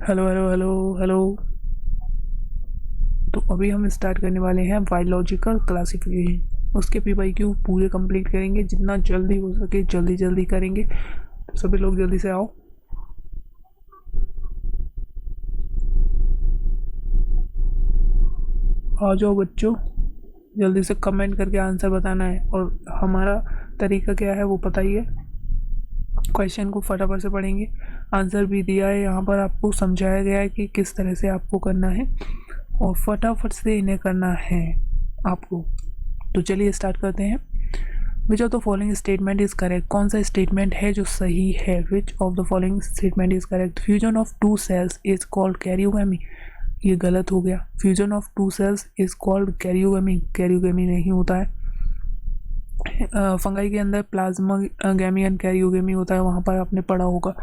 Hello hello hello hello. तो अभी हम स्टार्ट करने वाले हैं बायोलॉजिकल क्लासिफिकेशन। उसके PYQ पूरे कंप्लीट करेंगे, जितना जल्दी हो सके जल्दी जल्दी करेंगे। तो सभी लोग जल्दी से आओ। आ जाओ बच्चों, जल्दी से कमेंट करके आंसर बताना है। और हमारा तरीका क्या है वो पता ही है। क्वेश्चन को फटाफट से पढ़ेंगे, आंसर भी दिया है यहाँ पर, आपको समझाया गया है कि किस तरह से आपको करना है और फटाफट से इन्हें करना है आपको। तो चलिए स्टार्ट करते हैं। Which of the following statement is correct? कौन सा स्टेटमेंट है जो सही है? Which of the following statement is correct? Fusion of two cells is called karyogamy. ये गलत हो गया। Fusion of two cells is called karyogamy. Karyogamy नहीं होता है। फंगाई के अंदर प्लाज्मा गैमी एंड कैरियोगेमी होता है, वहाँ पर आपने पढ़ा होगा।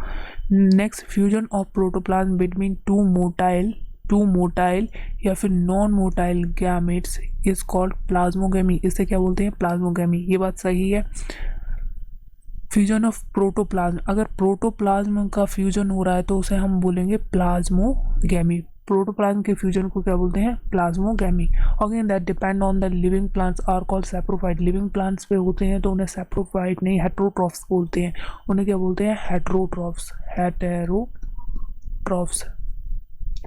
Next, fusion of protoplasm between two motile या फिर non motile gametes is called plasmogamy. इसे क्या बोलते हैं? प्लाज्मोगेमी। ये बात सही है। फ्यूजन ऑफ प्रोटोप्लाज्म, अगर प्रोटोप्लाज्म का फ्यूजन हो रहा है तो उसे हम बोलेंगे प्लाज्मोगेमी। प्रोटोप्लाज्म के फ्यूजन को क्या बोलते हैं? Plasmogamy. Again that depend on the living plants are called saprophyte. Living plants पे होते हैं तो उन्हें सैप्रोफाइट नहीं हेटेरोट्रॉफ्स बोलते हैं। उन्हें क्या बोलते हैं? Heterotrophs. Heterotrophs.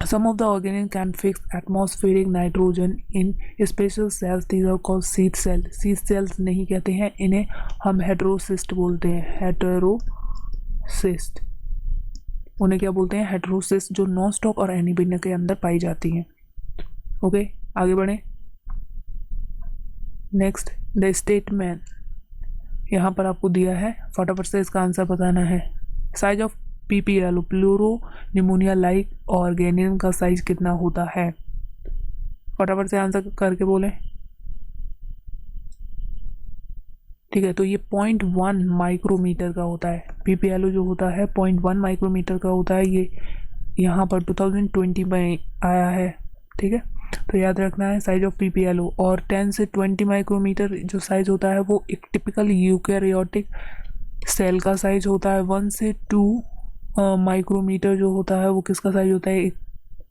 Some of the organisms can fix atmospheric nitrogen in special cells. These are called seed cell. seed cells नहीं कहते हैं इन्हें, हम हेटेरोसिस्ट बोलते हैं। हेटेरोसिस्ट उन्हें क्या बोलते हैं? हेटेरोसिस्ट, जो नॉन स्टॉक और एनीबिना के अंदर पाई जाती हैं। ओके, आगे बढ़े। नेक्स्ट, द स्टेटमेंट यहाँ पर आपको दिया है, फटाफट से इसका आंसर बताना है। Size of PPLO, pleuro pneumonia like organism का साइज कितना होता है? फटाफट से आंसर करके बोले। ठीक है, तो ये 0.1 माइक्रोमीटर का होता है। PPLO जो होता है 0.1 माइक्रोमीटर का होता है। ये यहाँ पर 2020 में आया है। ठीक है, तो याद रखना है साइज ऑफ PPLO। और 10 से 20 माइक्रोमीटर जो साइज होता है वो एक टिपिकल यूकैरियोटिक सेल का साइज होता है। 1 से 2 माइक्रोमीटर जो होता है वो किसका साइज होता है? एक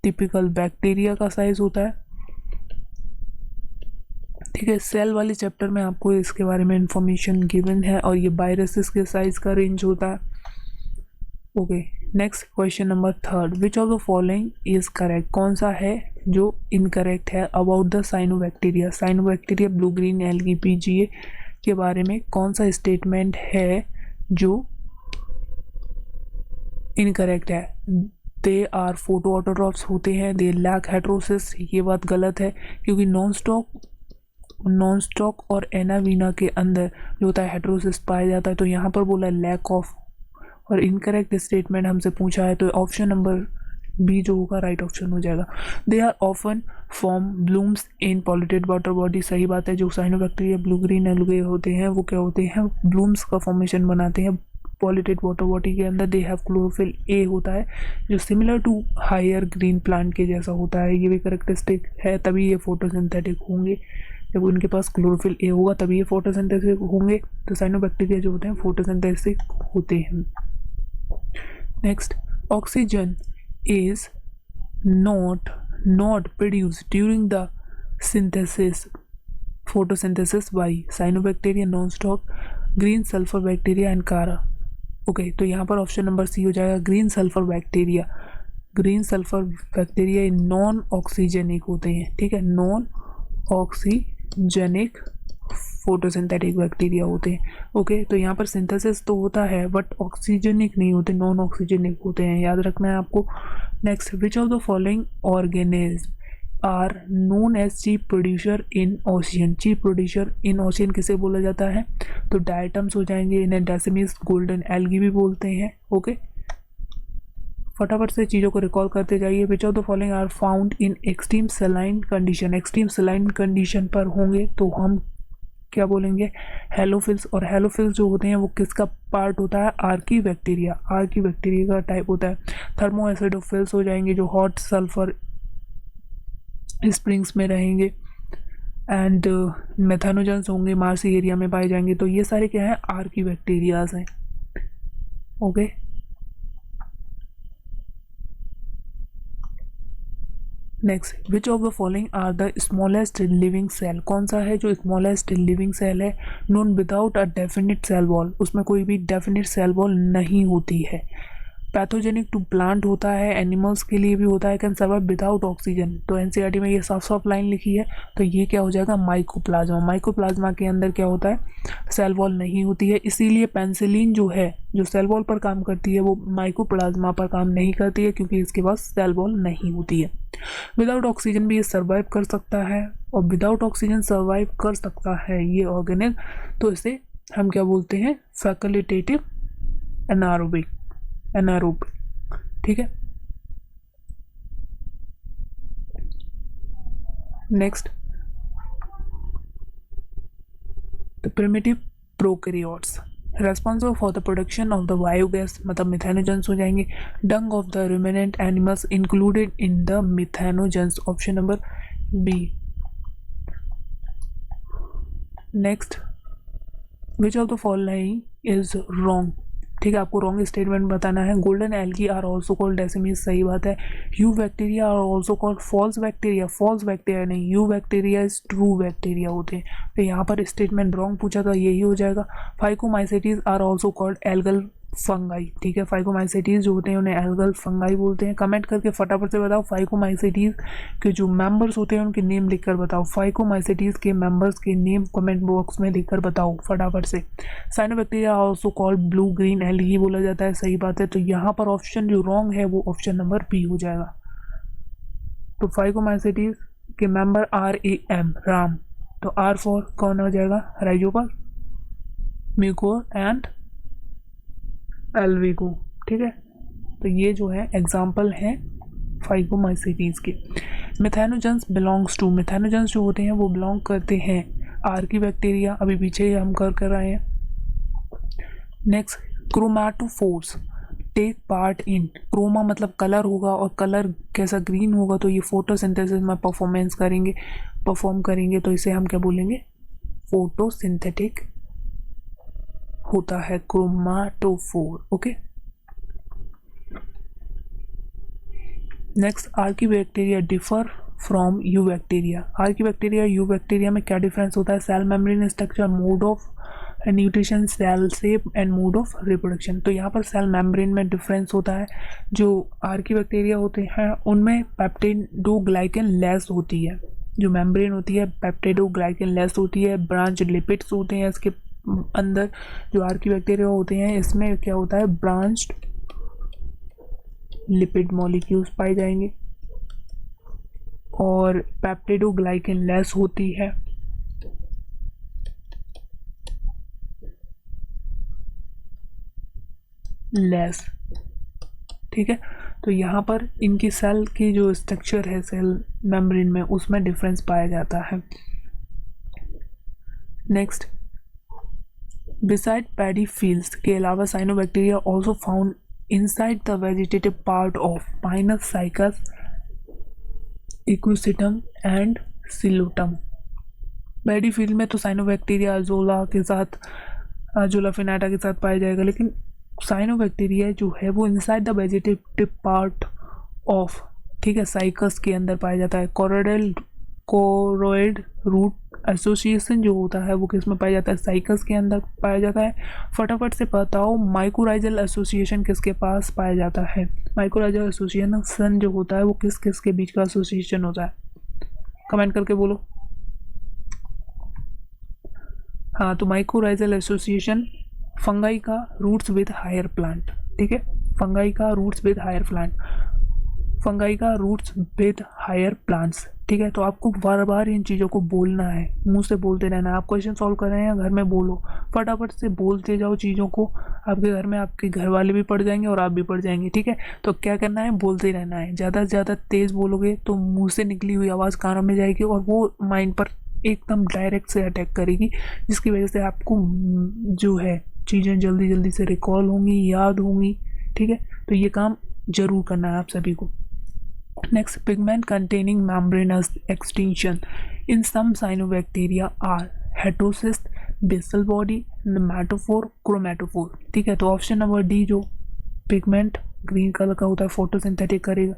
टिपिकल बैक्टीरिया का साइज होता है। ठीक है, सेल वाले चैप्टर में आपको इसके बारे में इंफॉर्मेशन गिवन है। और ये वायरसेस के साइज का रेंज होता है। Okay, next question number 3, which of the following is correct? कौन सा है जो इनकरेक्ट है? About the cyanobacteria. Cyanobacteria blue green algae PGA के बारे में कौन सा स्टेटमेंट है जो इनकरेक्ट है? दे आर फोटो ऑटोट्रॉफ्स होते हैं। दे लैक हेटेरोसिस, ये बात गलत है, क्योंकि नॉन स्टॉक और एनावीना के अंदर जो होता है हेटेरोसिस पाया जाता है। तो यहाँ पर बोला लैक ऑफ, और इनकरेक्ट स्टेटमेंट हमसे पूछा है तो ऑप्शन नंबर बी जो होगा राइट ऑप्शन हो जाएगा। They are often form blooms in polluted water body. सही बात है, जो साइनोबैक्टीरिया ब्लू ग्रीन एल्गे होते हैं वो क्या होते हैं? ब्लूम्स का फॉर्मेशन बनाते हैं पॉल्यूटेड वाटर बॉडी के अंदर। दे हैव क्लोरोफिल ए होता है जो similar to higher green plant के जैसा होता है। ये भी करेक्टरिस्टिक है, तभी ये फोटोसिंथेटिक होंगे। जब उनके पास क्लोरोफिल ए होगा तभी ये फोटोसिंथेसिस होंगे। तो साइनोबैक्टीरिया जो होते हैं फोटोसिंथेसिस होते हैं। Next, oxygen is not produced during the photosynthesis by cyanobacteria, non-stalk, green sulfur bacteria and Cara। Okay, तो यहाँ पर ऑप्शन नंबर सी हो जाएगा, green sulphur bacteria. Green sulphur bacteria non oxygenic होते हैं। ठीक है, नॉन ऑक्सीजेनिक फोटोसिंथेटिक बैक्टीरिया होते हैं। ओके, तो यहाँ पर सिंथेसिस तो होता है बट ऑक्सीजनिक नहीं होते, नॉन ऑक्सीजनिक होते हैं, याद रखना है आपको। Next, which of the following organism are known as chief producer in ocean? Chief producer in ocean किसे बोला जाता है? तो डायटम्स हो जाएंगे, इन्हें डेसिमिस गोल्डन एल्गी भी बोलते हैं। ओके, फटाफट से चीज़ों को रिकॉल करते जाइए। Which of the following are found in extreme saline condition? Extreme saline condition पर होंगे तो हम क्या बोलेंगे? हेलोफिल्स। और हेलोफिल्स जो होते हैं वो किसका पार्ट होता है? Archie bacteria. आर्की बैक्टीरिया का टाइप होता है। थर्मो एसिडोफिल्स हो जाएंगे जो हॉट सल्फर स्प्रिंग्स में रहेंगे। एंड मेथानोजेंस होंगे, मार्सी एरिया में पाए जाएंगे। तो ये सारे क्या है? आर्की बैक्टीरियाज हैं। Okay, next, which of the following are the smallest living cell, कौन सा है जो स्मॉलेस्ट लिविंग सेल है, known without a definite cell wall, उसमें कोई भी डेफिनिट सेल वॉल नहीं होती है, पैथोजेनिक टू प्लांट होता है, एनिमल्स के लिए भी होता है, कैन सर्वाइव विदाउट ऑक्सीजन। तो एनसीईआरटी में ये साफ साफ लाइन लिखी है, तो ये क्या हो जाएगा, माइकोप्लाज्मा। माइकोप्लाज्मा के अंदर क्या होता है, सेल वॉल नहीं होती है, इसीलिए पेंसिलिन जो है जो सेल वॉल पर काम करती है वो माइकोप्लाज्मा पर काम नहीं करती है, क्योंकि इसके पास सेल वॉल नहीं होती है। विदाउट ऑक्सीजन भी ये सर्वाइव कर सकता है, और विदाउट ऑक्सीजन सर्वाइव कर सकता है ये ऑर्गेनिल, तो इसे हम क्या बोलते हैं, फैकल्टेटिव एनारोबिक, ठीक है। Next, the primitive prokaryotes responsible for the production of the biogas, मतलब मिथेनोजेंस हो जाएंगे, dung of the ruminant animals included in the methanogens, option number B. Next, which of the following is wrong, ठीक है, आपको wrong statement बताना है। Golden algae are also called desmids, सही बात है। Eubacteria are also called false bacteria, false bacteria नहीं, eubacteria is true bacteria होते हैं, तो यहाँ पर स्टेटमेंट रॉन्ग पूछा था, यही हो जाएगा। Phycomycetes are also called algal fungi, ठीक है, फाइकोमाइसेटीज जो होते हैं उन्हें एल्गल फंगाई बोलते हैं। कमेंट करके फटाफट से बताओ फाइकोमाइसेटीज के जो मेंबर्स होते हैं उनके नेम लिखकर बताओ, फाइकोमाइसेटीज के मेंबर्स के नेम कमेंट बॉक्स में लिखकर बताओ फटाफट से। Cyanobacteria also called blue green algae बोला जाता है, सही बात है, तो यहाँ पर ऑप्शन जो रॉन्ग है वो ऑप्शन नंबर बी हो जाएगा। तो फाइकोमाइसेटीज के मेंबर RAM, राम, तो R फॉर कौन हो जाएगा, राइजोपस, म्यूकोर एंड एल्विगो, ठीक है, तो ये जो है एग्जाम्पल है फाइकोमाइसेटीज के। मिथेनोजेंस बिलोंग्स टू, मिथेनोजेंस जो होते हैं वो बिलोंग करते हैं आर्की बैक्टीरिया, अभी पीछे हम कर रहे हैं। Next, chromatophores take part in, chroma मतलब कलर होगा, और कलर कैसा, ग्रीन होगा, तो ये फोटोसिंथेसिस में परफॉर्म करेंगे, तो इसे हम क्या बोलेंगे, फोटोसिंथेटिक होता है chromatophore, okay. Next, archaebacteria differ from eubacteria, archaebacteria eubacteria में क्या डिफरेंस होता है, cell membrane structure, mode of nutrition, cell shape and mode of reproduction. तो यहाँ पर सेल मेम्ब्रेन में डिफरेंस होता है, जो आर्की बैक्टीरिया होते हैं उनमें पेप्टिडोग्लाइकन लेस होती है, जो मेम्ब्रेन होती है पेप्टिडोग्लाइकन लेस होती है, ब्रांच लिपिड्स होते हैं इसके अंदर, जो आर्की बैक्टीरिया होते हैं इसमें क्या होता है, ब्रांच्ड लिपिड मॉलिक्यूल्स पाए जाएंगे, और पेप्टिडोग्लाइकन लेस होती है, लेस, ठीक है। तो यहाँ पर इनकी सेल की जो स्ट्रक्चर है सेल मेम्ब्रेन में उसमें डिफरेंस पाया जाता है। नेक्स्ट, बिसाइड पैडी फील्ड्स के अलावा cyanobacteria also found inside the vegetative part of pinus cycas, equisetum and psilotum. Paddy field में तो साइनोबैक्टीरिया अजोला के साथ, अजोला फिनाटा के साथ पाया जाएगा, लेकिन साइनोबैक्टीरिया जो है वो inside the vegetative part of, ठीक है, साइकस के अंदर पाया जाता है। कोरोइड रूट एसोसिएशन जो होता है वो किस में पाया जाता है, साइकस के अंदर पाया जाता है। फटाफट से बताओ माइकोराइजल एसोसिएशन किसके पास पाया जाता है, माइकोराइजल एसोसिएशन जो होता है वो किस किस के बीच का एसोसिएशन होता है, कमेंट करके बोलो। हाँ, तो माइकोराइजल एसोसिएशन फंगाई का रूट्स विद हायर प्लांट, ठीक है, फंगाई का roots with higher plant, fungi का रूट्स विद हायर प्लांट्स, ठीक है। तो आपको बार बार इन चीज़ों को बोलना है, मुंह से बोलते रहना है। आप क्वेश्चन सॉल्व कर रहे हैं घर में बोलो, फटाफट से बोलते जाओ चीज़ों को, आपके घर में आपके घर वाले भी पढ़ जाएंगे और आप भी पढ़ जाएंगे, ठीक है। तो क्या करना है, बोलते रहना है, ज़्यादा से ज़्यादा तेज़ बोलोगे तो मुँह से निकली हुई आवाज़ कानों में जाएगी और वो माइंड पर एकदम डायरेक्ट से अटैक करेगी, जिसकी वजह से आपको जो है चीज़ें जल्दी जल्दी से रिकॉल होंगी, याद होंगी, ठीक है। तो ये काम जरूर करना है आप सभी को। Next, pigment containing membranous extension in some cyanobacteria are heterocyst, basal body, nematophore, chromatophore, ठीक है। तो ऑप्शन नंबर डी जो पिगमेंट ग्रीन कलर का होता है फोटोसिंथेटिक करेगा,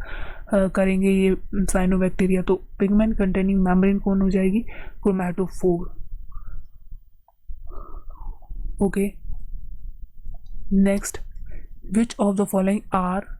करेंगे ये साइनोबैक्टीरिया, तो पिगमेंट कंटेनिंग मेम्ब्रेन कौन हो जाएगी, chromatophore. Okay, next, which of the following are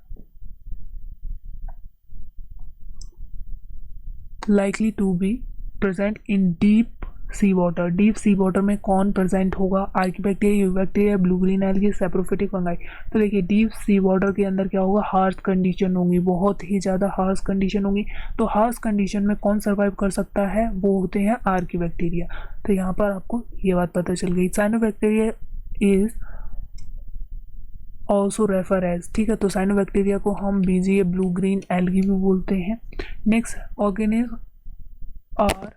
likely to be present in deep sea water. Deep sea water में कौन प्रेजेंट होगा, archaebacteria, eubacteria, blue green algae, saprophytic fungi. तो देखिए deep sea water के अंदर क्या होगा, हार्श कंडीशन होंगी, बहुत ही ज़्यादा हार्श कंडीशन होंगी। तो हार्श कंडीशन में कौन सर्वाइव कर सकता है, वो होते हैं आर्किबैक्टीरिया। तो यहाँ पर आपको ये बात पता चल गई। Cyanobacteria is also refer as, ठीक है, तो साइनोबैक्टीरिया को हम बीजीए, ब्लू ग्रीन एल्गी भी बोलते हैं। Next, organism are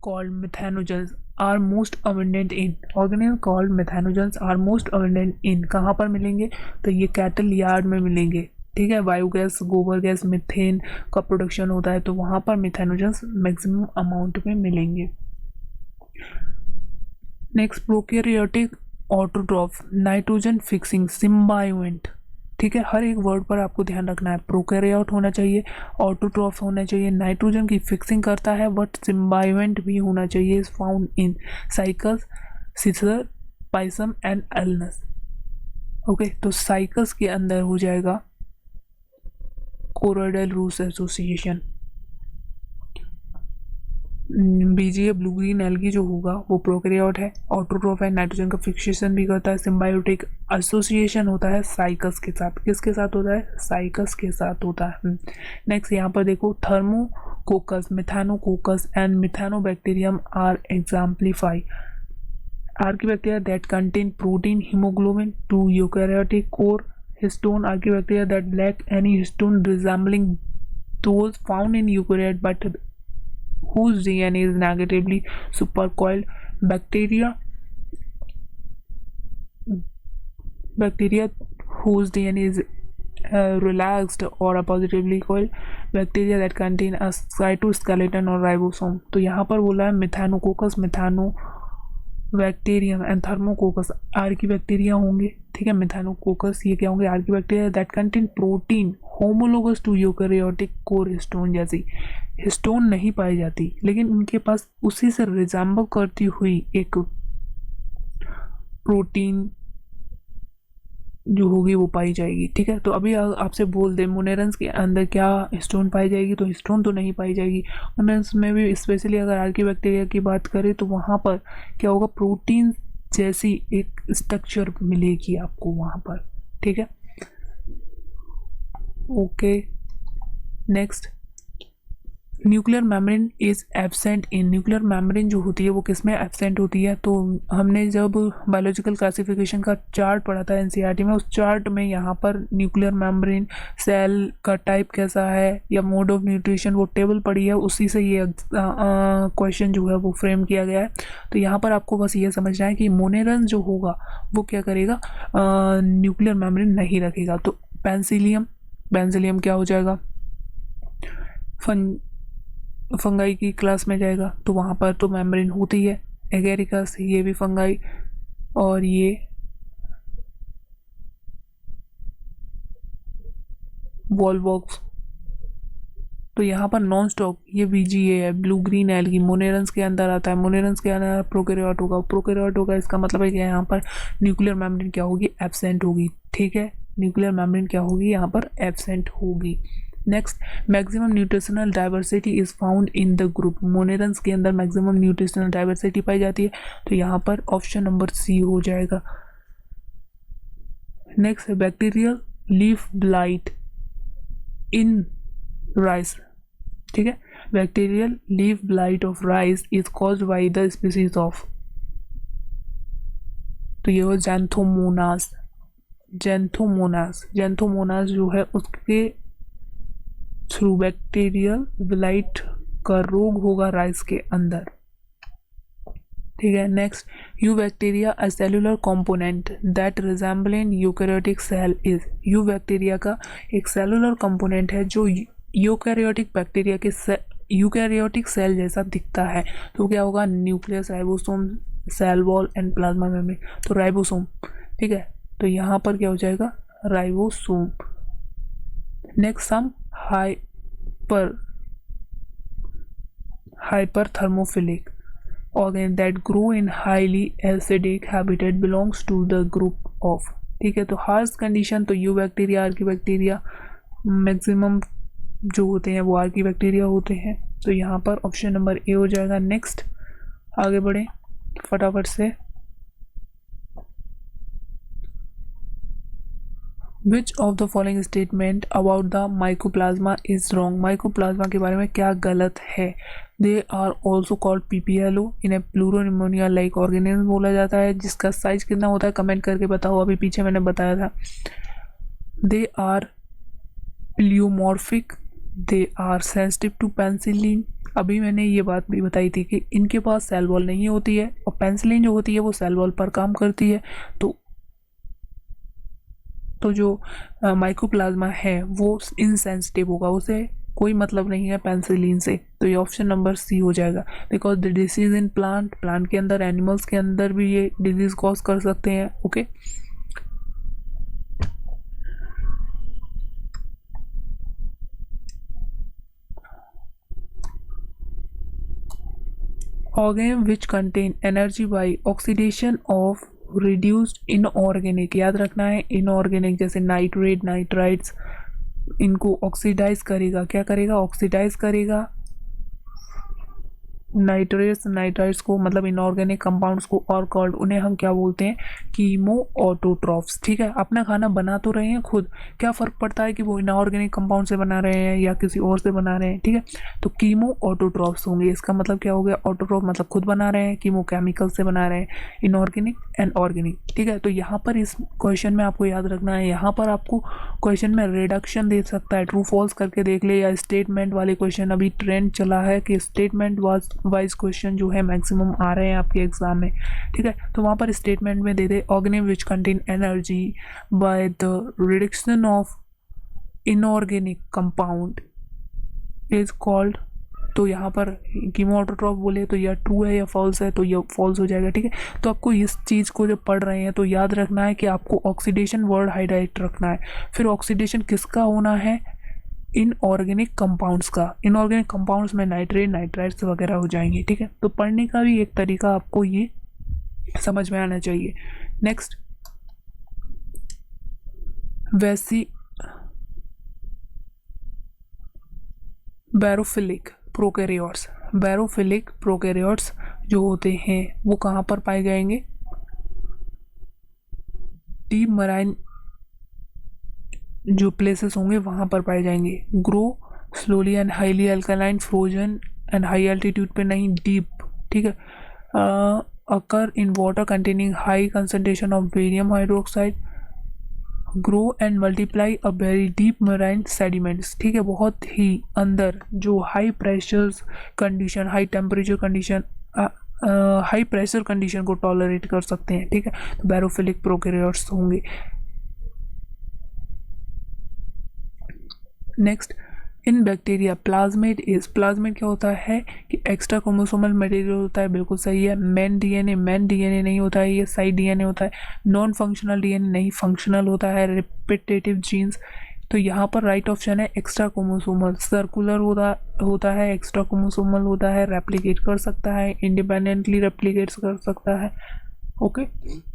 called methanogens are most abundant in, organism called methanogens are most abundant in, कहाँ पर मिलेंगे, तो ये कैटल यार्ड में मिलेंगे, ठीक है। बायोगैस, गोबर गैस, मीथेन का प्रोडक्शन होता है, तो वहाँ पर मिथेनोजेंस मैक्सिमम अमाउंट में मिलेंगे। Next, prokaryotic autotroph, nitrogen fixing symbiont, ठीक है, हर एक वर्ड पर आपको ध्यान रखना है। प्रोकैरियोट होना चाहिए, ऑटोट्रॉफ होना चाहिए, नाइट्रोजन की फिक्सिंग करता है, बट सिम्बायोएंट भी होना चाहिए। Is found in cycas, cicer, pisum and alnus. Okay, तो साइकस के अंदर हो जाएगा coralloid roots association. BGA, blue green algae जो होगा वो प्रोकैरियोट है, ऑटोट्रॉफ है, नाइट्रोजन का फिक्सेशन भी करता है, सिम्बायोटिक एसोसिएशन होता है साइकस के साथ। किसके साथ होता है, साइकस के साथ होता है। नेक्स्ट यहाँ पर देखो, thermococcus, methanococcus and methanobacterium are exemplify archaebacteria that contain protein, haemoglobin to eukaryotic core, histone archaebacteria that lack any histone resembling those found in eukaryote but whose DNA is negatively supercoiled, bacteria whose DNA is relaxed or positively coiled, bacteria that contain a cytoskeleton or ribosome। तो यहाँ पर बोला है methanococcus, bacterium and thermococcus archaebacteria होंगे, ठीक है। Methanococcus ये क्या होंगे, archaebacteria that contain protein homologous to eukaryotic core histone जैसी, हिस्टोन नहीं पाई जाती लेकिन उनके पास उसी से रिजेंबल करती हुई एक प्रोटीन जो होगी वो पाई जाएगी, ठीक है। तो अभी आपसे बोल दे मोनेरन्स के अंदर क्या हिस्टोन पाई जाएगी, तो हिस्टोन तो नहीं पाई जाएगी। मोनेरन्स में भी स्पेशली अगर आर्किबैक्टीरिया की बात करें तो वहाँ पर क्या होगा, प्रोटीन जैसी एक स्ट्रक्चर मिलेगी आपको वहाँ पर, ठीक है। Okay, next, nuclear membrane is absent in, nuclear membrane जो होती है वो किस में एब्सेंट होती है, तो हमने जब बायोलॉजिकल क्लासिफिकेशन का चार्ट पढ़ा था एनसीईआरटी में, उस चार्ट में यहाँ पर न्यूक्लियर मेम्ब्रेन, सेल का टाइप कैसा है या मोड ऑफ न्यूट्रिशन, वो टेबल पड़ी है, उसी से ये क्वेश्चन जो है वो फ्रेम किया गया है। तो यहाँ पर आपको बस ये समझना है कि मोनेरन जो होगा वो क्या करेगा, न्यूक्लियर मेम्ब्रेन नहीं रखेगा। तो पेंसिलियम क्या हो जाएगा, फंगाई की क्लास में जाएगा, तो वहाँ पर तो मेम्ब्रेन होती है। एगेरिकस ये भी फंगाई, और ये वॉलवॉक्स, तो यहाँ पर नॉन स्टॉक ये बीजीए है, ब्लू ग्रीन एल्गी मोनेरन्स के अंदर आता है, मोनेरन्स के अंदर प्रोकैरियोट होगा, इसका मतलब है कि यहाँ पर न्यूक्लियर मेम्ब्रेन क्या होगी, एब्सेंट होगी, ठीक है। न्यूक्लियर मेम्ब्रेन क्या होगी, यहाँ पर एब्सेंट होगी। Next, maximum nutritional diversity is found in the group, monerans के अंदर मैक्सिमम न्यूट्रिशनल डाइवर्सिटी पाई जाती है, तो यहाँ पर ऑप्शन नंबर सी हो जाएगा। Next, bacterial leaf blight in rice, ठीक है, bacterial leaf blight of rice is caused by the species of, तो ये हो जेंथोमोनास जो है उसके थ्रू बैक्टीरियल ब्लाइट का रोग होगा राइस के अंदर, ठीक है। Next, eubacteria a cellular component that resembling eukaryotic cell is, eubacteria का एक सेलुलर कंपोनेंट है जो यूकैरियोटिक बैक्टीरिया के यूकैरियोटिक सेल जैसा दिखता है, तो क्या होगा, nucleus, ribosome, cell wall and plasma membrane, तो राइबोसोम, ठीक है, तो यहाँ पर क्या हो जाएगा, ribosome. Next, some hyperthermophilic organ that grow in highly acidic habitat belongs to the group of। ठीक है, तो हार्श कंडीशन तो you bacteria, Archie bacteria, maximum जो होते हैं वो आर्की बैक्टीरिया होते हैं। तो यहाँ पर ऑप्शन नंबर ए हो जाएगा। नेक्स्ट आगे बढ़े फटाफट से। Which of the following statement about the mycoplasma is wrong? Mycoplasma के बारे में क्या गलत है? They are also called PPLO in a pleuropneumonia like organism बोला जाता है। जिसका साइज कितना होता है कमेंट करके बताओ, अभी पीछे मैंने बताया था। They are pleomorphic, they are sensitive to penicillin। अभी मैंने ये बात भी बताई थी कि इनके पास सेल वॉल नहीं होती है और पेनिसिलिन जो होती है वो सेल वॉल पर काम करती है। तो जो माइकोप्लाज्मा है वो इनसेंसिटिव होगा, उसे कोई मतलब नहीं है पेनिसिलिन से। तो ये ऑप्शन नंबर सी हो जाएगा। Because the disease in plant के अंदर, एनिमल्स के अंदर भी ये डिजीज कॉज कर सकते हैं। Okay, organ which contain energy by oxidation of reduced inorganic. याद रखना है इनऑर्गेनिक जैसे नाइट्रेट, नाइट्राइट्स, इनको ऑक्सीडाइज करेगा। क्या करेगा? ऑक्सीडाइज करेगा नाइट्राइट्स को, मतलब इनऑर्गेनिक कंपाउंड्स को, और कॉल्ड, उन्हें हम क्या बोलते हैं? Chemo autotrophs. ठीक है, अपना खाना बना तो रहे हैं खुद, क्या फ़र्क पड़ता है कि वो इनऑर्गेनिक कंपाउंड से बना रहे हैं या किसी और से बना रहे हैं। ठीक है, तो कीमो ऑटोट्रॉफ्स होंगे। इसका मतलब क्या हो गया? ऑटोट्रॉफ मतलब खुद बना रहे हैं, कीमो केमिकल से बना रहे हैं, इनऑर्गेनिक एंड ऑर्गेनिक। ठीक है, तो यहाँ पर इस क्वेश्चन में आपको याद रखना है, यहाँ पर आपको क्वेश्चन में रिडक्शन दे सकता है, ट्रू फॉल्स करके देख ले, या स्टेटमेंट वाले क्वेश्चन। अभी ट्रेंड चला है कि स्टेटमेंट वाइज क्वेश्चन जो है मैक्सिमम आ रहे हैं आपके एग्जाम में। ठीक है, तो वहाँ पर स्टेटमेंट में the the organism which contain energy by the reduction of inorganic compound is called. तो यहाँ पर कीमो ऑटोट्रॉफ बोले तो यह ट्रू है या फॉल्स है, तो यह फॉल्स हो जाएगा। ठीक है, तो आपको इस चीज़ को जब पढ़ रहे हैं तो याद रखना है कि आपको ऑक्सीडेशन वर्ड हाईलाइट रखना है। फिर ऑक्सीडेशन किसका होना है? इनऑर्गेनिक कंपाउंड्स का। इनऑर्गेनिक कंपाउंड्स में नाइट्रेट, नाइट्राइट्स वगैरह हो जाएंगे। ठीक है, तो पढ़ने का भी एक तरीका आपको ये समझ में आना चाहिए। नेक्स्ट, बैरोफिलिक प्रोकैरियोट्स जो होते हैं वो कहाँ पर पाए जाएंगे? डीप मराइन जो प्लेसेस होंगे वहाँ पर पाए जाएंगे। Grow slowly and highly alkaline, frozen and high altitude पे नहीं, डीप। ठीक है, occur in water containing high concentration of barium hydroxide, grow and multiply a very deep marine sediments. ठीक है, बहुत ही अंदर जो high pressure condition, high temperature condition, high pressure condition को टॉलरेट कर सकते हैं। ठीक है, तो बैरोफिलिक प्रोकैरियोट्स होंगे। नेक्स्ट, इन बैक्टीरिया प्लाज्मिड क्या होता है कि एक्स्ट्रा क्रोमोसोमल मटेरियल होता है। बिल्कुल सही है। मैन डीएनए नहीं होता है, ये साइड डीएनए होता है। नॉन फंक्शनल डीएनए नहीं, फंक्शनल होता है। रिपीटेटिव जीन्स, तो यहाँ पर राइट ऑप्शन है एक्स्ट्रा क्रोमोसोमल। सर्कुलर होता है, एक्स्ट्रा क्रोमोसोमल होता है, रेप्लिकेट कर सकता है, इंडिपेंडेंटली रेप्लिकेट कर सकता है। ओके,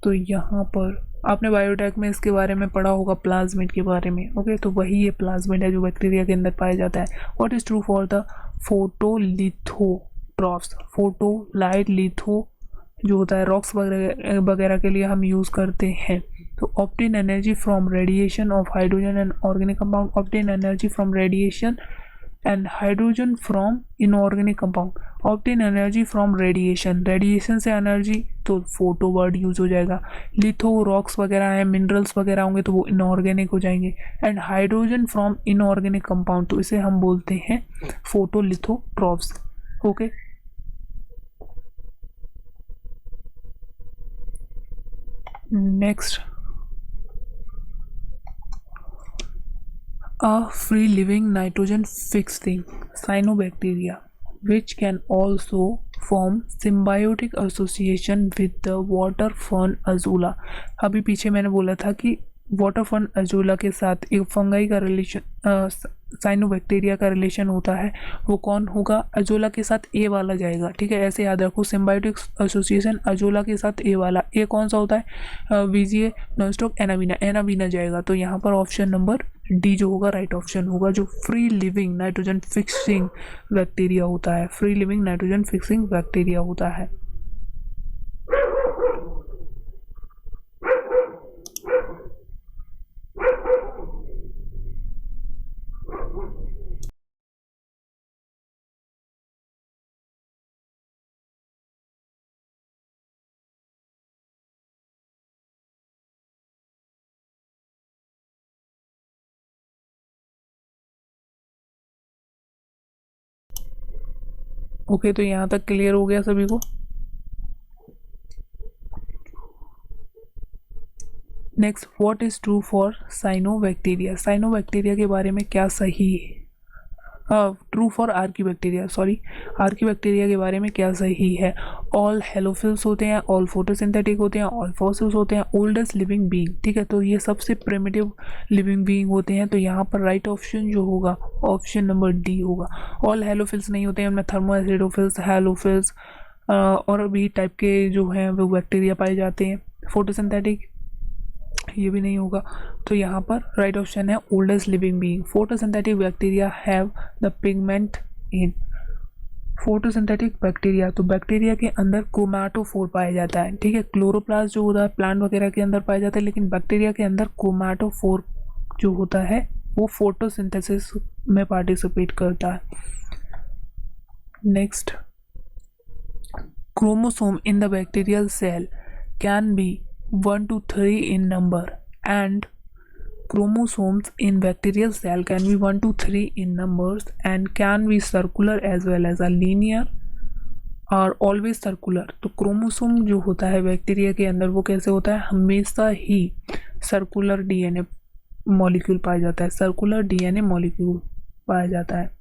तो यहाँ पर आपने बायोटेक में इसके बारे में पढ़ा होगा, प्लाज्मिड के बारे में। ओके, तो वही ये प्लाज्मिड है जो बैक्टीरिया के अंदर पाया जाता है। What is true for the photolithotrophs? Photolite litho जो होता है रॉक्स वगैरह के लिए हम यूज़ करते हैं। तो obtain energy from radiation of hydrogen and organic compound, obtain energy from radiation and hydrogen from inorganic compound, obtain energy from radiation से एनर्जी, तो फोटो वर्ड यूज हो जाएगा। लिथो रॉक्स वगैरह हैं, मिनरल्स वगैरह होंगे तो वो इनऑर्गेनिक हो जाएंगे। And hydrogen from inorganic compound, तो इसे हम बोलते हैं photolithotrophs. Okay, next, a free living nitrogen fixing cyanobacteria which can also form symbiotic association with the water fern azula। अभी पीछे मैंने बोला था कि वाटर फन अजोला के साथ एक फंगाई का रिलेशन, साइनोबैक्टीरिया का रिलेशन होता है, वो कौन होगा? अजोला के साथ ए वाला जाएगा, ठीक है, ऐसे याद रखो, सिम्बायोटिक एसोसिएशन अजोला के साथ ए वाला। ए कौन सा होता है? वीजिए, नॉनस्टॉक, एनावीना, एनावीना जाएगा। तो यहाँ पर ऑप्शन नंबर डी जो होगा राइट ऑप्शन होगा, जो free living nitrogen fixing bacteria होता है, free living nitrogen fixing bacteria होता है। ओके, तो यहाँ तक क्लियर हो गया सभी को। Next, what is true for cyanobacteria? Cyanobacteria के बारे में क्या सही है? True for archaebacteria, sorry, archaebacteria के बारे में क्या सही है? ऑल हेलोफिल्स होते हैं, ऑल फोटोसिंथेटिक होते हैं, ऑल फॉसिल्स होते हैं, ओल्डेस्ट लिविंग बीइंग, ठीक है, तो ये सबसे प्रिमिटिव लिविंग बीइंग होते हैं। तो यहाँ पर राइट ऑप्शन जो होगा ऑप्शन नंबर डी होगा। ऑल हेलोफिल्स नहीं होते हैं, उनमें थर्मोएसिडोफिल्स, हेलोफिल्स और भी टाइप के जो हैं वो बैक्टीरिया पाए जाते हैं। फोटोसिंथेटिक ये भी नहीं होगा। तो यहाँ पर राइट ऑप्शन है oldest living being. Photosynthetic bacteria have the pigment in, photosynthetic bacteria, तो बैक्टीरिया के अंदर क्रोमैटोफोर पाया जाता है, ठीक है, क्लोरोप्लास्ट जो होता है प्लांट वगैरह के अंदर पाया जाता है, लेकिन बैक्टीरिया के अंदर क्रोमैटोफोर जो होता है वो फोटोसिंथेसिस में पार्टिसिपेट करता है। Next, chromosome in the bacterial cell can be 1 to 3 in number, and chromosomes in bacterial cell can be 1 to 3 in numbers and can be circular as well as a linear or always circular। तो chromosome जो होता है bacteria के अंदर वो कैसे होता है? हमेशा ही सर्कुलर डीएनए मॉलिक्यूल पाया जाता है, सर्कुलर डीएनए मॉलिक्यूल पाया जाता है।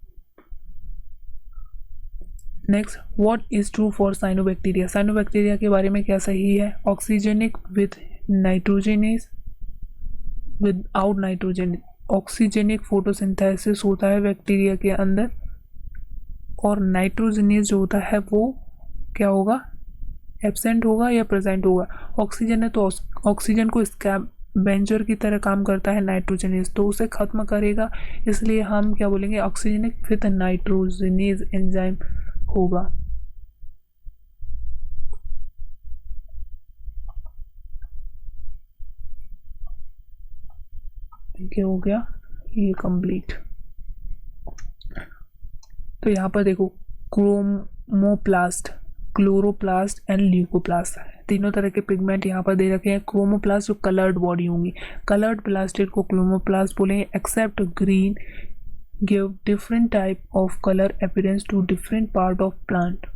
Next, what is true for cyanobacteria? Cyanobacteria के बारे में क्या सही है? Oxygenic with nitrogenase, without nitrogen, oxygenic photosynthesis होता है बैक्टीरिया के अंदर, और नाइट्रोजनेस जो होता है वो क्या होगा? एब्सेंट होगा या प्रेजेंट होगा? ऑक्सीजन है तो ऑक्सीजन को स्कैवेंजर की तरह काम करता है नाइट्रोजनेस, तो उसे खत्म करेगा, इसलिए हम क्या बोलेंगे? ऑक्सीजनिक विद नाइट्रोजनेस एंजाइम होगा। ठीक है, हो गया ये कंप्लीट। तो यहाँ पर देखो, क्रोमोप्लास्ट, क्लोरोप्लास्ट एंड ल्यूकोप्लास्ट, तीनों तरह के पिगमेंट यहाँ पर दे रखे हैं। क्रोमोप्लास्ट जो कलर्ड बॉडी होंगी, कलर्ड प्लास्टिड को क्रोमोप्लास्ट बोलेंगे। Except green give different type of color appearance to different part of plant।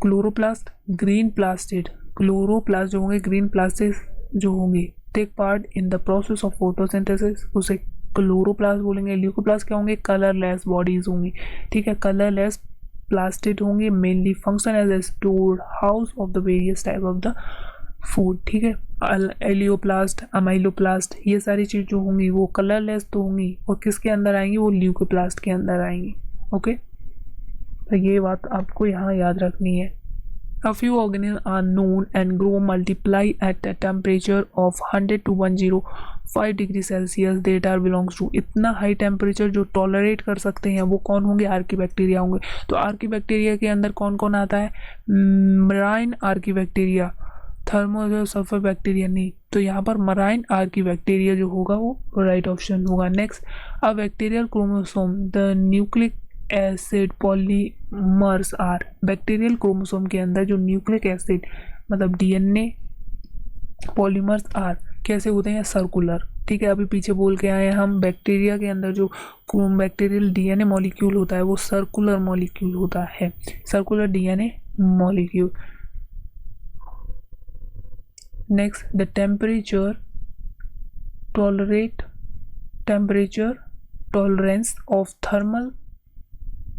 Chloroplast, green plastid, chloroplast जो होंगे, ग्रीन प्लास्टिड जो होंगे, take part in the process of photosynthesis, उसे chloroplast बोलेंगे। Leucoplast क्या होंगे? कलरलेस बॉडीज होंगी, ठीक है, कलरलेस प्लास्टिड होंगे, mainly function as a store house of the various type of the food, ठीक है। एलियोप्लास्ट, अमाइलोप्लास्ट, ये सारी चीज़ जो होंगी वो कलरलेस तो होंगी, और किसके अंदर आएंगी? वो ल्यूकोप्लास्ट के अंदर आएंगी। ओके, तो ये बात आपको यहाँ याद रखनी है। A few organisms are known and grow multiply at a temperature of 100 to 105 degree Celsius. Data belongs to, इतना हाई टेम्परेचर जो टॉलरेट कर सकते हैं वो कौन होंगे? आर्कीबैक्टीरिया होंगे। तो आर्कीबैक्टीरिया के अंदर कौन कौन आता है? Marine archaebacteria, thermo sulphur bacteria नहीं, तो यहाँ पर मराइन आर्कीबैक्टीरिया जो होगा वो राइट ऑप्शन होगा। Next, a bacterial chromosome the nucleic acid polymers are, bacterial chromosome के अंदर जो न्यूक्लिक एसिड मतलब डीएनए पॉलीमर्स आर कैसे होते हैं? सर्कुलर, ठीक है, अभी पीछे बोल के आए हम, बैक्टीरिया के अंदर जो बैक्टीरियल डीएनए मॉलिक्यूल होता है वो सर्कुलर मॉलिक्यूल होता है, circular DNA molecule. Next, the temperature tolerance of thermal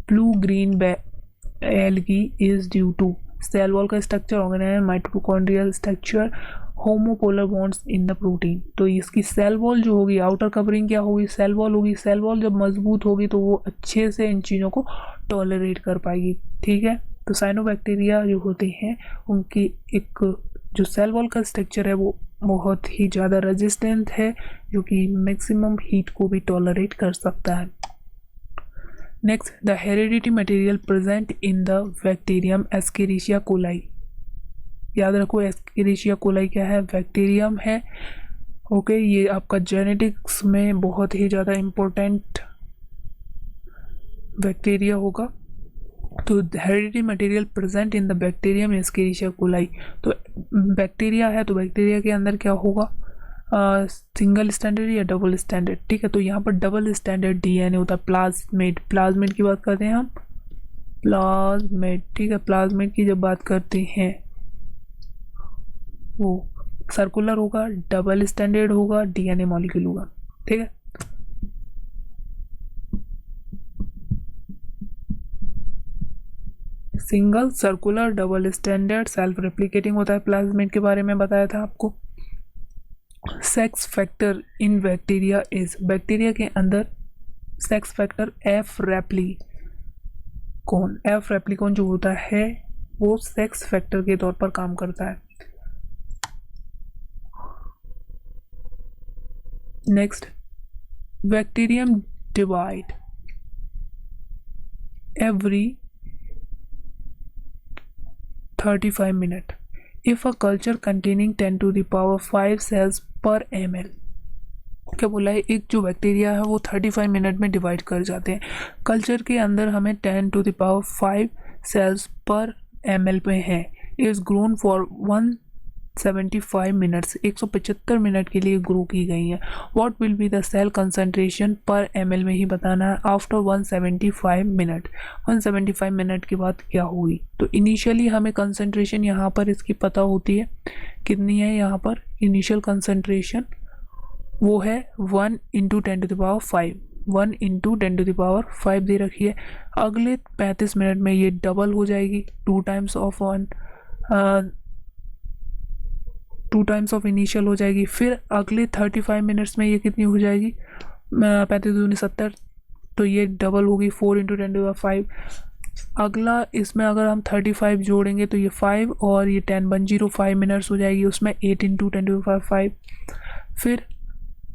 blue-green algae is due to cell wall का structure, organelle mitochondrial structure, homopolar bonds in the protein. तो इसकी सेल वॉल जो होगी, आउटर कवरिंग क्या होगी, cell wall होगी। Cell wall जब मजबूत होगी तो वो अच्छे से इन चीज़ों को टॉलरेट कर पाएगी। ठीक है, तो साइनोबैक्टीरिया जो होते हैं उनकी एक जो सेल वॉल का स्ट्रक्चर है वो बहुत ही ज़्यादा रेजिस्टेंट है, जो कि मैक्सिमम हीट को भी टॉलरेट कर सकता है। Next, the heredity material present in the bacterium escherichia coli. याद रखो एस्केरिशिया कोलाई क्या है, बैक्टीरियम है। ओके, ये आपका जेनेटिक्स में बहुत ही ज़्यादा इम्पोर्टेंट बैक्टीरिया होगा। तो heredity material present in the bacterium escherichia coli. तो बैक्टीरिया है, तो बैक्टीरिया के अंदर क्या होगा, सिंगल स्टैंडर्ड या डबल स्टैंडर्ड। ठीक है, तो यहाँ पर डबल स्टैंडर्ड डीएनए होता है। प्लाज्मिड, प्लाज्मिड की बात करते हैं हम, प्लाज्मिड। ठीक है, प्लाज्मिड की जब बात करते हैं वो सर्कुलर होगा, डबल स्टैंडर्ड होगा, डीएनए मॉलिक्यूल होगा। ठीक है, single, circular, double standard, self replicating होता है। प्लाज्मिड के बारे में बताया था आपको। Sex factor in bacteria is, bacteria के अंदर sex factor F replicon, F replicon जो होता है वो सेक्स फैक्टर के तौर पर काम करता है। Next, bacterium divide every 35 minute if a culture containing 10 to the power 5 cells per ml। क्या बोला है, एक जो बैक्टीरिया है वो 35 मिनट में डिवाइड कर जाते हैं। कल्चर के अंदर हमें 10 टू द पावर 5 सेल्स पर ml पे है। Is grown for 175 minutes, 175 minute के लिए ग्रो की गई है। What will be the cell concentration पर ml में ही बताना है। आफ्टर 175 मिनट, 175 मिनट के बाद क्या हुई। तो इनिशियली हमें कंसंट्रेशन यहाँ पर इसकी पता होती है कितनी है। यहाँ पर इनिशियल कंसंट्रेशन वो है 1 into 10 to the power 5, 1 into 10 to the power 5 दे रखी है। अगले 35 मिनट में ये डबल हो जाएगी, 2 टाइम्स ऑफ इनिशियल हो जाएगी। फिर अगले 35 मिनट्स में ये कितनी हो जाएगी, 35 दूनी 70, तो ये डबल होगी 4 इंटू 10 टू द 5। अगला इसमें अगर हम 35 जोड़ेंगे तो ये 5 और ये 10, 105 मिनट्स हो जाएगी। उसमें 8 इंटू 10 टू द पावर 5, फिर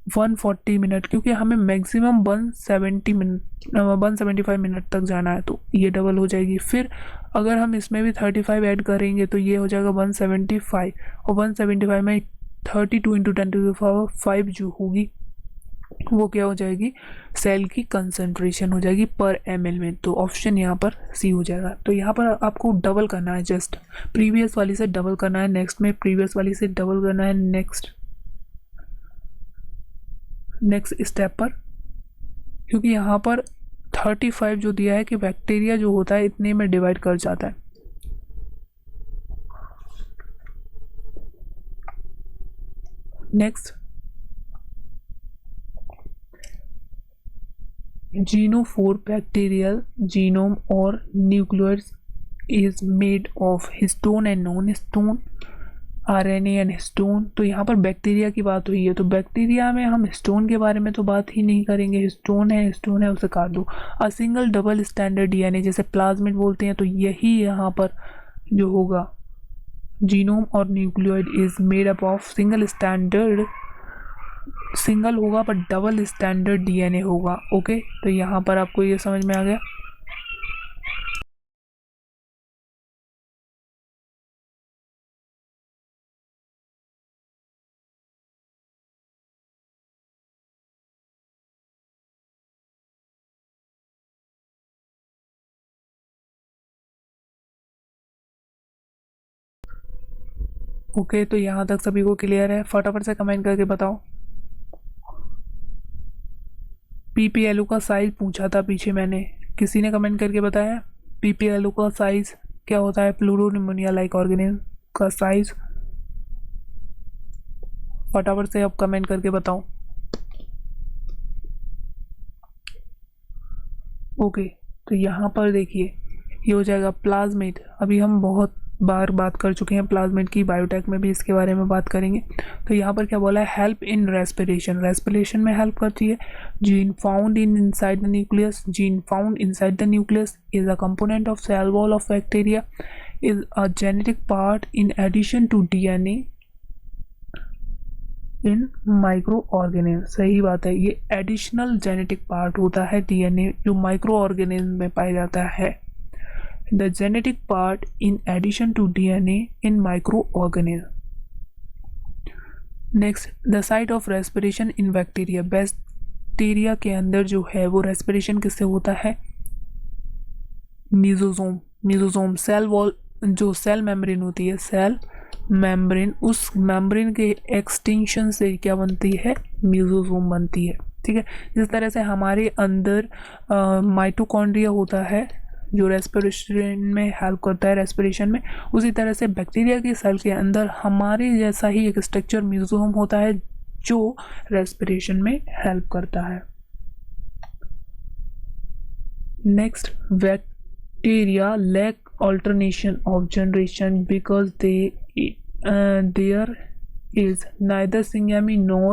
140 मिनट, क्योंकि हमें मैक्सिमम 175 मिनट तक जाना है, तो ये डबल हो जाएगी। फिर अगर हम इसमें भी 35 ऐड करेंगे तो ये हो जाएगा 175, और 175 में 32 इंटू 10 टू द पावर 5 जो होगी वो क्या हो जाएगी, सेल की कंसंट्रेशन हो जाएगी पर ml में। तो ऑप्शन यहाँ पर सी हो जाएगा। तो यहाँ पर आपको डबल करना है, जस्ट प्रीवियस वाली से डबल करना है, नेक्स्ट में प्रीवियस वाली से डबल करना है, नेक्स्ट स्टेप पर, क्योंकि यहाँ पर 35 जो दिया है कि बैक्टीरिया जो होता है इतने में डिवाइड कर जाता है। नेक्स्ट, जीनोफोर बैक्टीरियल जीनोम और nucleus is made of histone and non histone, RNA and histone. तो यहाँ पर बैक्टीरिया की बात हुई है, तो बैक्टीरिया में हम हिस्टोन के बारे में तो बात ही नहीं करेंगे। हिस्टोन है उसे काट दो। A single double standard DNA जैसे प्लाज्मिड बोलते हैं, तो यही यहाँ पर जो होगा जीनोम और nucleoid is made up of single होगा पर डबल स्टैंडर्ड डीएनए होगा। ओके, तो यहाँ पर आपको ये समझ में आ गया। ओके, तो यहाँ तक सभी को क्लियर है। फटाफट से कमेंट करके बताओ। पीपीएलओ का साइज पूछा था पीछे मैंने, किसी ने कमेंट करके बताया पीपीएलओ का साइज क्या होता है, प्लूरोनिमोनिया लाइक ऑर्गेनिज्म का साइज। फटाफट से अब कमेंट करके बताओ। ओके, तो यहाँ पर देखिए ये हो जाएगा प्लाज्मिड। अभी हम बहुत बार बात कर चुके हैं प्लाज्मिड की, बायोटेक में भी इसके बारे में बात करेंगे। तो यहाँ पर क्या बोला है, हेल्प इन रेस्पिरेशन, रेस्पिरेशन में हेल्प करती है। Gene found in inside the nucleus, gene found inside the nucleus is a component of cell wall of bacteria, is a genetic part in addition to DNA in micro organism. सही बात है, ये additional genetic part होता है DNA जो micro organism में पाया जाता है। The genetic part in addition to DNA in micro organism. Next, the site of respiration in bacteria, bacteria के अंदर जो है वो रेस्पिरेशन किससे होता है, मीजोजोम, मीजोजोम सेल वॉल, जो सेल मेम्ब्रेन होती है, सेल मेम्ब्रेन, उस मेम्ब्रेन के एक्सटेंशन से क्या बनती है, मीजोजोम बनती है। ठीक है, जिस तरह से हमारे अंदर माइटोकॉन्ड्रिया होता है जो रेस्पिरेशन में हेल्प करता है, रेस्पिरेशन में, उसी तरह से बैक्टीरिया के सेल के अंदर हमारे जैसा ही एक स्ट्रक्चर मीजोजोम होता है जो रेस्पिरेशन में हेल्प करता है। Next, bacteria lack alternation of generation because there is neither syngamy nor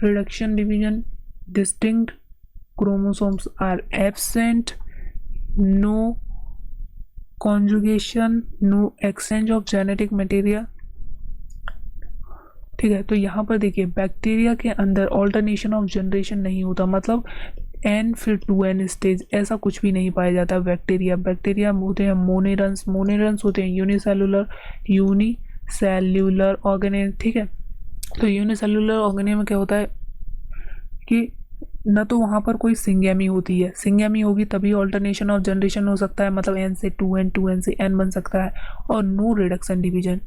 reduction division, distinct chromosomes are absent, no conjugation, no exchange of genetic material। ठीक है, तो यहाँ पर देखिए बैक्टीरिया के अंदर ऑल्टरनेशन ऑफ जनरेशन नहीं होता, मतलब एन फिर 2n स्टेज ऐसा कुछ भी नहीं पाया जाता। बैक्टीरिया होते हैं मोनेरन्स, मोनेरन्स होते हैं यूनिसेलुलर, यूनिसेल्यूलर ऑर्गेनिज्म। ठीक है, तो यूनिसेलुलर ऑर्गेनिज्म में क्या होता है कि न तो वहाँ पर कोई सिंगेमी होती है, सिंगेमी होगी तभी ऑल्टरनेशन ऑफ जनरेशन हो सकता है, मतलब n से 2n, 2n से n बन सकता है, और नो रिडक्शन डिवीजन।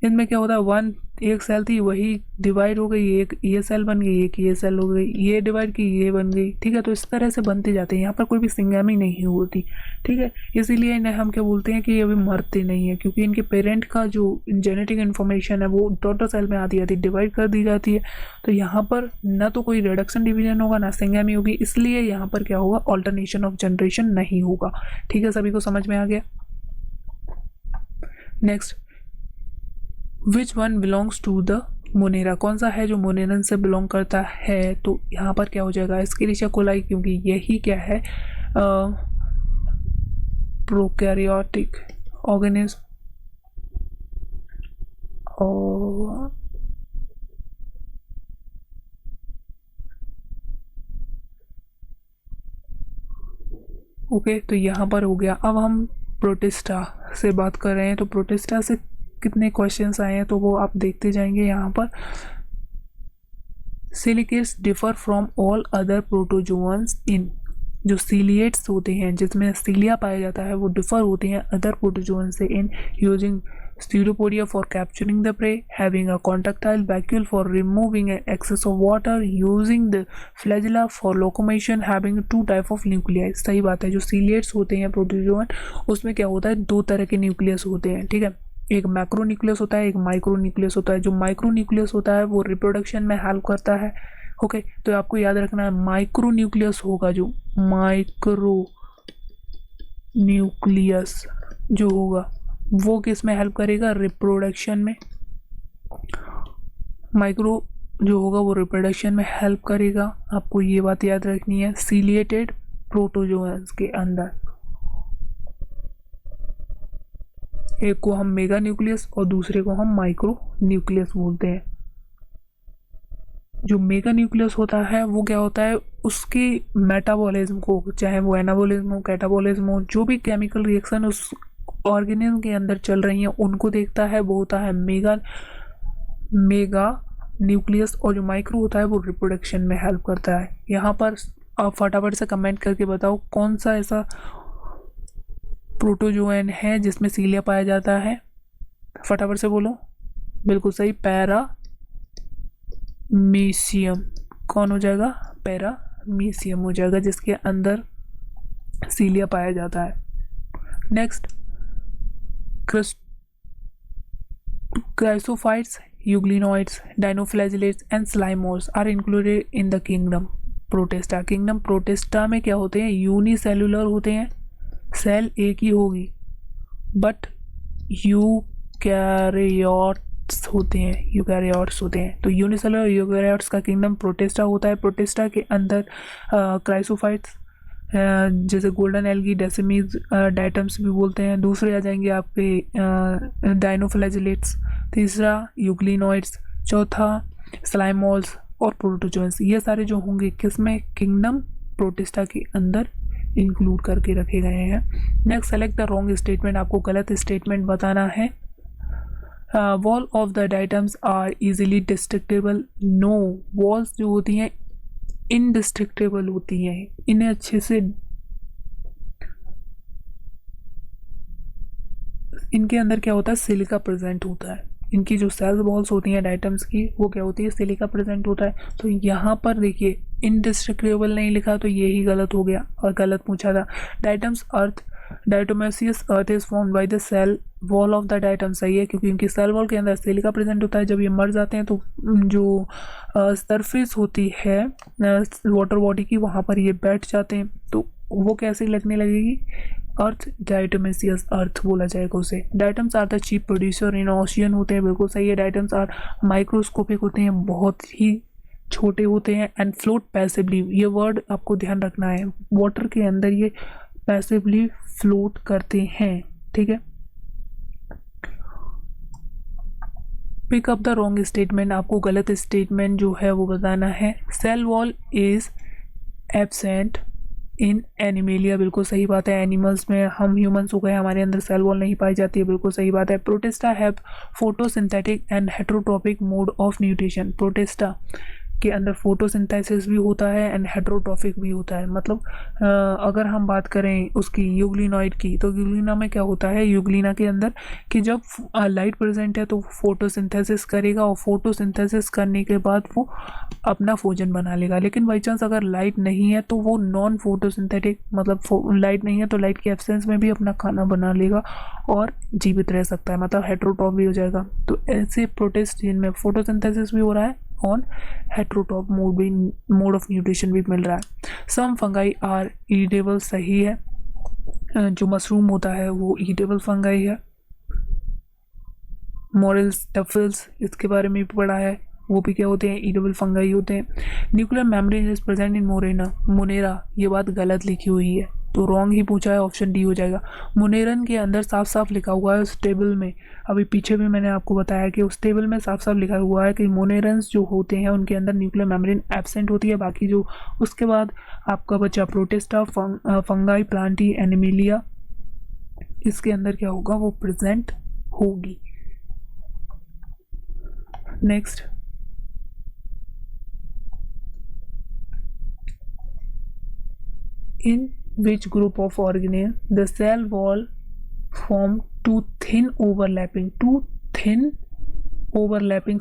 इनमें क्या होता है, वन एक सेल थी वही डिवाइड हो गई, एक ये सेल बन गई, एक ये सेल हो गई, ये डिवाइड की ये बन गई। ठीक है, तो इस तरह से बनते जाते हैं, यहाँ पर कोई भी सिंगेमी नहीं होती। ठीक है, इसीलिए इन्हें हम क्या बोलते हैं कि ये अभी मरते नहीं है, क्योंकि इनके पेरेंट का जो जेनेटिक इन्फॉर्मेशन है वो डॉटर सेल में आती आती डिवाइड कर दी जाती है। तो यहाँ पर न तो कोई रिडक्शन डिवीजन होगा ना सिंगेमी होगी, इसलिए यहाँ पर क्या होगा, ऑल्टरनेशन ऑफ जनरेशन नहीं होगा। ठीक है, सभी को समझ में आ गया। Next, which one belongs to the Monera, कौन सा है जो मोनेरन से बिलोंग करता है, तो यहाँ पर क्या हो जाएगा, एस्केरिचिया कोलाई, क्योंकि यही क्या है, प्रोकैरियोटिक ऑर्गेनिज्म। और ओके, तो यहाँ पर हो गया। अब हम प्रोटिस्टा से बात कर रहे हैं, तो प्रोटिस्टा से कितने क्वेश्चंस आए हैं तो वो आप देखते जाएंगे। यहाँ पर ciliates differ from all other protozoans in, जो सीलिएट्स होते हैं जिसमें सीलिया पाया जाता है वो डिफर होते हैं अदर प्रोटोजोअन से in using pseudopodia for capturing the prey, having a contractile vacuole for removing excess of water, using the flagella for locomotion, having 2 type of nuclei. सही बात है, जो सीलिएट्स होते हैं प्रोटोजोअन उसमें क्या होता है, 2 तरह के न्यूक्लियस होते हैं। ठीक है, एक मैक्रो न्यूक्लियस होता है, एक माइक्रो न्यूक्लियस होता है। जो माइक्रो न्यूक्लियस होता है वो रिप्रोडक्शन में हेल्प करता है। ओके, तो आपको याद रखना है माइक्रो न्यूक्लियस होगा, जो माइक्रो न्यूक्लियस जो होगा वो किस में हेल्प करेगा, रिप्रोडक्शन में। माइक्रो जो होगा वो रिप्रोडक्शन में हेल्प करेगा, आपको ये बात याद रखनी है। सीलिएटेड प्रोटोजोअन्स के अंदर एक को हम मेगा न्यूक्लियस और दूसरे को हम माइक्रो न्यूक्लियस बोलते हैं। जो मेगा न्यूक्लियस होता है वो क्या होता है, उसकी मेटाबॉलिज्म को, चाहे वो एनाबॉलिज्म हो, कैटाबॉलिज्म हो, जो भी केमिकल रिएक्शन उस ऑर्गेनिज्म के अंदर चल रही हैं उनको देखता है, वो होता है मेगा न्यूक्लियस। और जो माइक्रो होता है वो रिप्रोडक्शन में हेल्प करता है। यहाँ पर आप फटाफट से कमेंट करके बताओ कौन सा ऐसा प्रोटोजोएन है जिसमें सीलिया पाया जाता है, फटाफट से बोलो। बिल्कुल सही, पैरामीशियम। कौन हो जाएगा, पैरामीशियम हो जाएगा, जिसके अंदर सीलिया पाया जाता है। Next, chrysophytes, euglenoids, dinoflagellates and slime moulds are included in the kingdom protista. Kingdom protista में क्या होते हैं, यूनिसेलुलर होते हैं, सेल एक ही होगी बट यूकैरियोट्स होते हैं। तो यूनिसेलुलर यूकैरियोट्स का किंगडम प्रोटिस्टा होता है। प्रोटिस्टा के अंदर क्राइसोफाइट्स जैसे गोल्डन एल्गी, डेसिमीज, डाइटम्स भी बोलते हैं। दूसरे आ जाएंगे आपके डाइनोफ्लैजिलेट्स। तीसरा यूग्लिनोइड्स। चौथा स्लाइमोल्स और प्रोटोजोन्स। ये सारे जो होंगे किसमें, किंगडम प्रोटिस्टा के अंदर इंक्लूड करके रखे गए हैं। Next, select the wrong statement. आपको गलत स्टेटमेंट बताना है। Wall of the diatoms are easily destructible. No, walls जो होती हैं इनडिस्ट्रक्टेबल होती हैं, इन्हें अच्छे से, इनके अंदर क्या होता है, सिलिका प्रेजेंट होता है। इनकी जो सेल वॉल्स होती हैं डाइटम्स की, वो क्या होती है, सिलिका प्रेजेंट होता है। तो यहाँ पर देखिए इनडिस्ट्रक्टेबल नहीं लिखा, तो ये ही गलत हो गया और गलत पूछा था। Diatoms earth, diatomaceous earth is formed by the cell wall of the diatom. सही है, क्योंकि इनकी सेल वॉल के अंदर सिलिका प्रेजेंट होता है। जब ये मर जाते हैं तो जो सरफेस होती है वाटर बॉडी की, वहाँ पर ये बैठ जाते हैं। तो वो कैसे लगने लगेगी, अर्थ, डाइटोमेसियस अर्थ बोला जाएगा उसे। Diatoms are the cheap producer in ocean होते हैं, बिल्कुल सही है। डाइटम्स आर माइक्रोस्कोपिक होते हैं, बहुत ही छोटे होते हैं। एंड फ्लोट पैसिवली, ये वर्ड आपको ध्यान रखना है, वाटर के अंदर ये पैसिवली फ्लोट करते हैं। ठीक है, pick up the wrong statement. आपको गलत स्टेटमेंट जो है वो बताना है। Cell wall is absent in animalia, बिल्कुल सही बात है। एनिमल्स में हम ह्यूमंस हो गए, हमारे अंदर सेल वॉल नहीं पाई जाती है, बिल्कुल सही बात है। Protista have photosynthetic and heterotrophic mode of nutrition. Protista के अंदर फोटोसिंथेसिस भी होता है एंड हेटेरोट्रोपिक भी होता है। मतलब अगर हम बात करें उसकी यूग्लिनॉइड की, तो यूग्लिना में क्या होता है, यूग्लिना के अंदर कि जब लाइट प्रेजेंट है तो फोटोसिंथेसिस करेगा, और फोटोसिंथेसिस करने के बाद वो अपना भोजन बना लेगा। लेकिन बाई चांस अगर लाइट नहीं है तो वो नॉन फोटोसिंथेटिक, मतलब लाइट नहीं है तो लाइट के एब्सेंस में भी अपना खाना बना लेगा और जीवित रह सकता है, मतलब हेटेरोट्रॉप भी हो जाएगा। तो ऐसे प्रोटिस्ट जिनमें फोटोसिंथेसिस भी हो रहा है और हेटेरोट्रॉप मोड ऑफ न्यूट्रिशन भी मिल रहा है। सम फंगाई आर ईटेबल, सही है। जो मशरूम होता है वो ईटेबल फंगाई है। मॉरल्स, टफल्स, इसके बारे में भी पढ़ा है, वो भी क्या होते हैं, ईटेबल फंगाई होते हैं। Nuclear membrane is present in Monera, ये बात गलत लिखी हुई है, तो रॉन्ग ही पूछा है, ऑप्शन डी हो जाएगा। मोनेरन के अंदर साफ साफ लिखा हुआ है उस टेबल में, अभी पीछे भी मैंने आपको बताया कि उस टेबल में साफ साफ लिखा हुआ है कि मोनेरन्स जो होते हैं उनके अंदर न्यूक्लियर मेम्ब्रेन एब्सेंट होती है। बाकी जो उसके बाद आपका बच्चा प्रोटिस्टा, फंगाई, प्लांटी, एनिमिलिया, इसके अंदर क्या होगा, वो प्रेजेंट होगी। Next, in which group of organisms the cell wall form two thin overlapping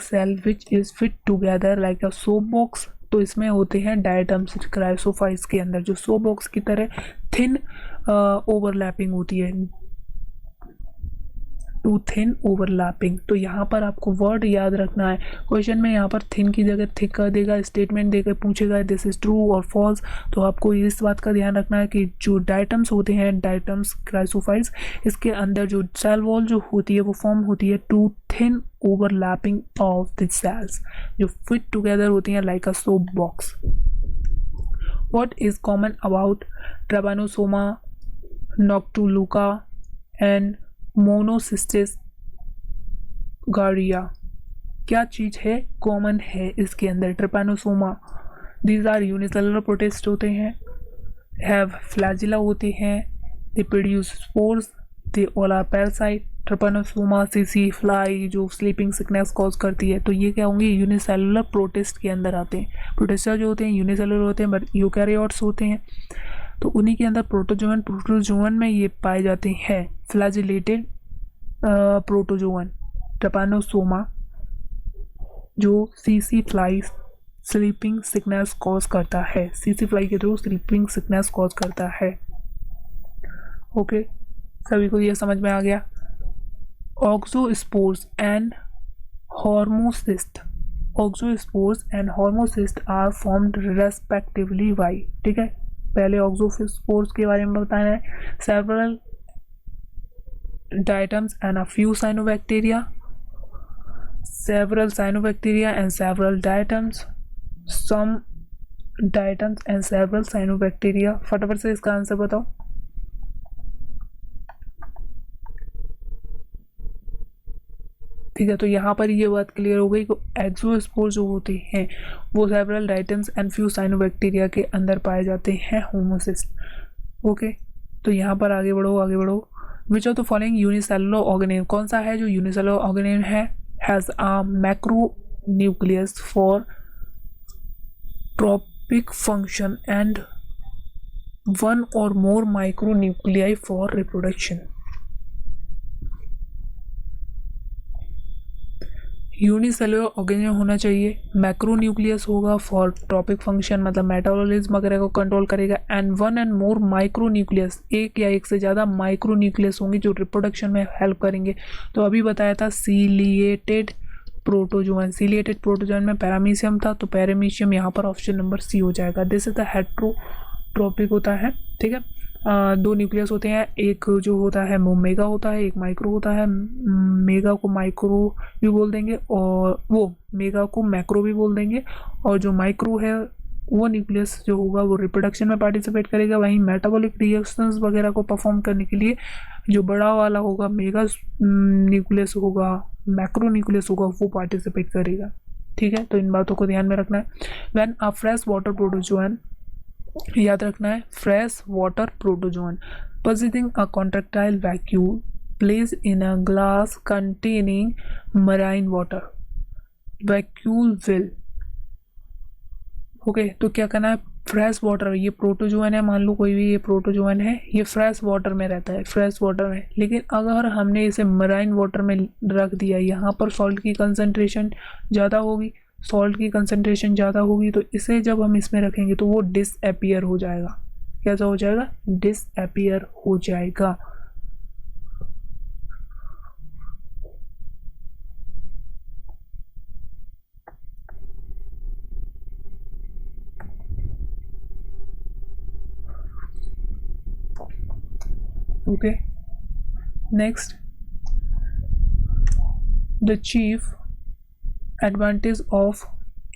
cell which is fit together like a soap box। तो इसमें होते हैं डायटम्स, क्राइसोफाइट्स के अंदर जो सोप बॉक्स की तरह थिन ओवरलैपिंग होती है, टू थिन ओवरलैपिंग। तो यहाँ पर आपको वर्ड याद रखना है, क्वेश्चन में यहाँ पर थिन की जगह थिक कर देगा, स्टेटमेंट देकर पूछेगा दिस इज ट्रू और फॉल्स। तो आपको इस बात का ध्यान रखना है कि जो डायटम्स होते हैं, डायटम्स क्राइसोफाइट्स, इसके अंदर जो सेल वॉल जो होती है वो फॉर्म होती है two thin overlapping of the cells, जो फिट टुगेदर होती हैं like a soap box. What is common about trypanosoma, noctiluca and monocystis giardia, क्या चीज है, कॉमन है इसके अंदर। Trypanosoma, these are unicellular protist होते हैं, हैव फ्लैजिला होते हैं, they produce spores, they all are parasite. Trypanosoma सीसी फ्लाई जो स्लीपिंग सिकनेस कॉज करती है, तो ये क्या होंगे, यूनिसेलुलर प्रोटिस्ट के अंदर आते हैं। प्रोटिस्टा जो होते हैं यूनिसेलुलर होते हैं, बट यूकैरियोट्स होते हैं, तो उन्हीं के अंदर प्रोटोजोवन में ये पाए जाते हैं फ्लैजिलेटेड प्रोटोजोवन। ट्रेपैनोसोमा जो सीसी फ्लाई स्लीपिंग सिकनेस कॉज करता है, सीसी फ्लाई के थ्रू स्लीपिंग सिकनेस कॉज करता है। ओके, सभी को ये समझ में आ गया। Auxospores and hormocyst are formed respectively by, ठीक है, पहले ऑक्सोस्पोर्स के बारे में बताना है। Several diatoms and a few cyanobacteria, several cyanobacteria and several diatoms, some diatoms and several cyanobacteria। फटाफट से इसका आंसर बताओ। ठीक है, तो यहाँ पर ये बात क्लियर हो गई कि एक्सोस्पोर जो होते हैं वो several diatoms and few cyanobacteria के अंदर पाए जाते हैं होमोसिस्ट। ओके, तो यहाँ पर आगे बढ़ो आगे बढ़ो। Which of the following unicellular organelle, कौन सा है जो यूनिसेलुलर ऑर्गेनेल है, has a macronucleus for trophic function and one or more micronuclei for reproduction. Unicellular organelle होना चाहिए, मैक्रो न्यूक्लियस होगा फॉर ट्रॉपिक फंक्शन मतलब मेटाबॉलिज्म वगैरह को कंट्रोल करेगा, and one and more micronucleus, एक या एक से ज़्यादा माइक्रो न्यूक्लियस होंगे जो रिप्रोडक्शन में हेल्प करेंगे। तो अभी बताया था सीलिएटेड प्रोटोजोअन, सीलिएटेड प्रोटोजोअन में पैरामीशियम था, तो पैरामीशियम यहाँ पर ऑप्शन नंबर सी हो जाएगा। दिस इज द हेट्रोट्रोपिक होता है। ठीक है, दो न्यूक्लियस होते हैं, एक जो होता है वो मेगा होता है, एक माइक्रो होता है। मेगा को माइक्रो भी बोल देंगे और वो मेगा को मैक्रो भी बोल देंगे, और जो माइक्रो है वो न्यूक्लियस जो होगा वो रिप्रोडक्शन में पार्टिसिपेट करेगा। वहीं मेटाबॉलिक रिएक्शंस वगैरह को परफॉर्म करने के लिए जो बड़ा वाला होगा मेगा न्यूक्लियस होगा, मैक्रो न्यूक्लियस होगा, वो पार्टिसिपेट करेगा। ठीक है, तो इन बातों को ध्यान में रखना है। When a fresh water protozoan, याद रखना है fresh water protozoan possessing a contractile vacuole placed in a glass containing marine water, vacuole will। Okay, तो क्या करना है, फ्रेश वाटर, ये प्रोटोजोअन है, मान लो कोई भी ये प्रोटोजोअन है, ये फ्रेश वाटर में रहता है, फ्रेश वाटर में, लेकिन अगर हमने इसे मराइन वाटर में रख दिया, यहाँ पर सॉल्ट की कंसनट्रेशन ज़्यादा होगी, सॉल्ट की कंसनट्रेशन ज़्यादा होगी, तो इसे जब हम इसमें रखेंगे तो वो डिसअपियर हो जाएगा। कैसा हो जाएगा, डिसअपियर हो जाएगा। Okay, next, the chief advantage of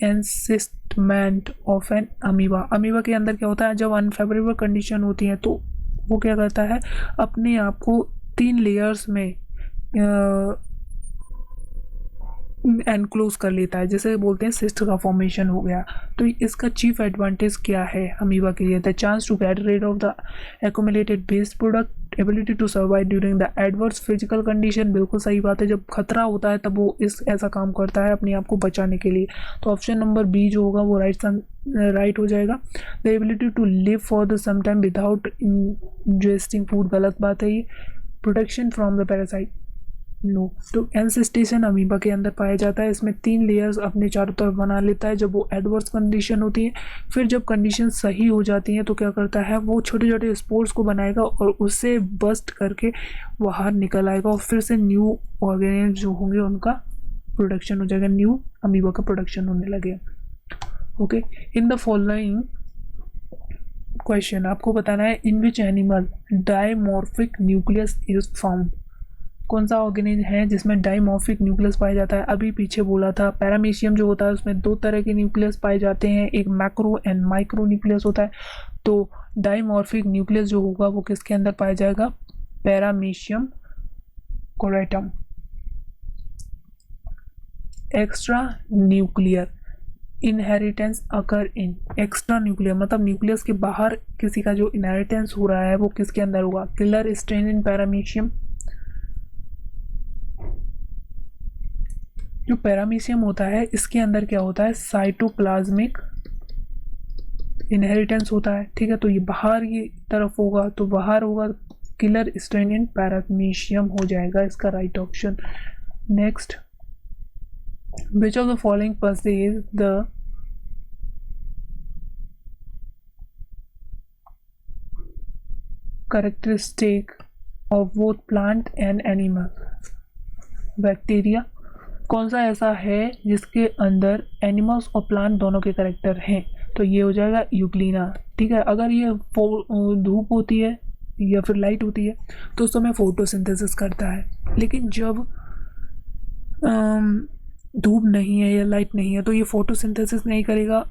encystment of an amoeba. Amoeba के अंदर क्या होता है, जब अनफेवरेबल कंडीशन होती है तो वो क्या करता है, अपने आप को 3 लेयर्स में एनक्लोज कर लेता है, जैसे बोलते हैं सिस्ट का फॉर्मेशन हो गया। तो इसका चीफ एडवांटेज क्या है अमीबा के लिए, the chance to get rid of the accumulated waste product, ability to survive during the adverse physical condition. बिल्कुल सही बात है, जब खतरा होता है तब वो ऐसा काम करता है अपने आप को बचाने के लिए। तो ऑप्शन नंबर बी जो होगा वो राइट हो जाएगा। The ability to live for the some time without ingesting food, गलत बात है ये। Protection from the parasite, no. तो एनसिस्टेशन अमीबा के अंदर पाया जाता है, इसमें 3 लेयर्स अपने चारों तरफ बना लेता है जब वो एडवर्स कंडीशन होती है। फिर जब कंडीशन सही हो जाती हैं तो क्या करता है, वो छोटे छोटे स्पोर्स को बनाएगा और उससे बस्ट करके बाहर निकल आएगा और फिर से न्यू ऑर्गेनेल जो होंगे उनका प्रोडक्शन हो जाएगा, न्यू अमीबा का प्रोडक्शन होने लगे। Okay, in the following question आपको बताना है, in which animal dimorphic nucleus is found. कौन सा ऑर्गेनिज्म है जिसमें डाइमॉर्फिक न्यूक्लियस पाया जाता है। अभी पीछे बोला था पैरामीशियम जो होता है उसमें 2 तरह के न्यूक्लियस पाए जाते हैं, एक मैक्रो एंड माइक्रो न्यूक्लियस होता है। तो डाइमॉर्फिक न्यूक्लियस जो होगा वो किसके अंदर पाया जाएगा, पैरामीशियम कोरेटम। एक्स्ट्रा न्यूक्लियर इनहेरिटेंस अकर इन, एक्स्ट्रा न्यूक्लियर मतलब न्यूक्लियस के बाहर किसी का जो इनहेरिटेंस हो रहा है वो किसके अंदर होगा, किलर स्ट्रेन इन पैरामीशियम। जो पैरामीशियम होता है इसके अंदर क्या होता है, साइटोप्लाज्मिक इनहेरिटेंस होता है। ठीक है, तो ये बाहर की तरफ होगा, तो बाहर होगा किलर स्ट्रेन इन पैरामीशियम हो जाएगा इसका right option. Next, which of the following possess the characteristic of both plant and animal. Bacteria, कौन सा ऐसा है जिसके अंदर एनिमल्स और प्लांट दोनों के करेक्टर हैं, तो ये हो जाएगा यूग्लिना। ठीक है, अगर ये धूप होती है या फिर लाइट होती है तो उस समय फोटोसिंथेसिस करता है। लेकिन जब धूप नहीं है या लाइट नहीं है तो ये फोटोसिंथेसिस नहीं करेगा,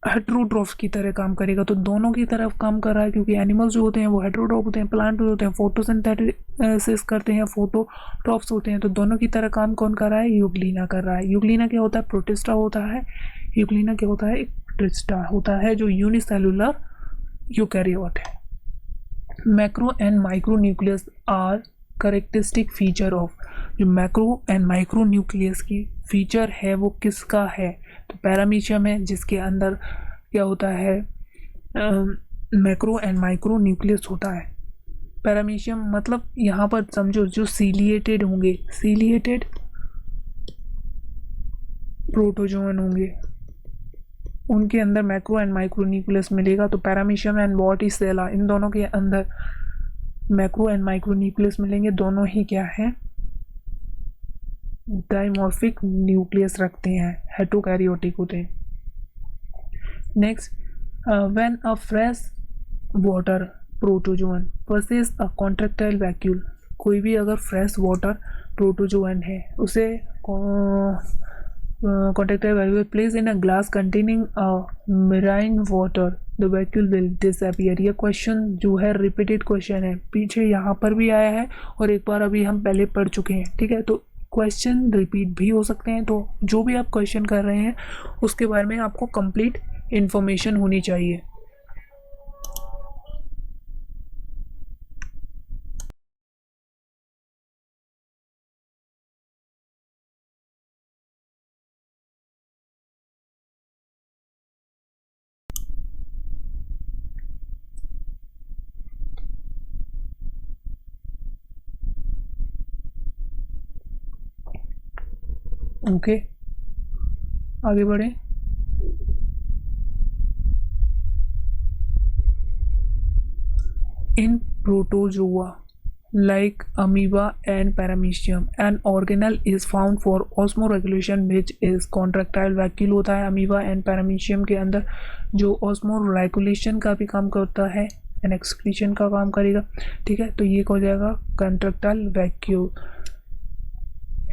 हेट्रोट्रॉफ की तरह काम करेगा। तो दोनों की तरफ काम कर रहा है, क्योंकि एनिमल्स जो होते हैं वो हेट्रोट्रॉफ होते हैं, प्लांट जो होते हैं फोटोसिंथेसिस करते हैं, फोटोट्रॉफ्स होते हैं। तो दोनों की तरह काम कौन कर रहा है? यूग्लिना कर रहा है। यूग्लिना क्या होता है? प्रोटिस्टा होता है। यूग्लिना क्या होता है? एक प्रोटिस्टा होता है जो यूनिसेलुलर यूकैरियोट है। Macro and micro nucleus are characteristic feature of. जो मैक्रो एंड माइक्रो न्यूक्लियस की फीचर है वो किसका है? तो पैरामीशियम है, जिसके अंदर क्या होता है? मैक्रो एंड माइक्रो न्यूक्लियस होता है। पैरामीशियम मतलब यहाँ पर समझो जो सीलिएटेड होंगे, सीलिएटेड प्रोटोजोन होंगे, उनके अंदर मैक्रो एंड माइक्रो न्यूक्लियस मिलेगा। तो पैरामीशियम एंड वॉटिसेला, इन दोनों के अंदर मैक्रो एंड माइक्रो न्यूक्लियस मिलेंगे। दोनों ही क्या है? डाइमॉर्फिक न्यूक्लियस रखते हैं, हेटेरोकैरियोटिक होते हैं। Next, when a fresh water protozoan versus a contractile vacuole. कोई भी अगर फ्रेश वाटर प्रोटोजोन है उसे contractile vacuole place in a glass containing a marine water, the vacuole will disappear. ये क्वेश्चन जो है रिपीटेड क्वेश्चन है, पीछे यहाँ पर भी आया है और एक बार अभी हम पहले पढ़ चुके हैं। ठीक है, तो क्वेश्चन रिपीट भी हो सकते हैं। तो जो भी आप क्वेश्चन कर रहे हैं उसके बारे में आपको कंप्लीट इन्फॉर्मेशन होनी चाहिए। ओके, आगे बढ़ें। इन protozoa like amoeba and paramecium, an organelle is found for osmoregulation which is contractile vacuole होता है amoeba and paramecium के अंदर, जो osmoregulation का भी काम करता है and excretion का काम करेगा। ठीक है, तो ये हो जाएगा contractile vacuole।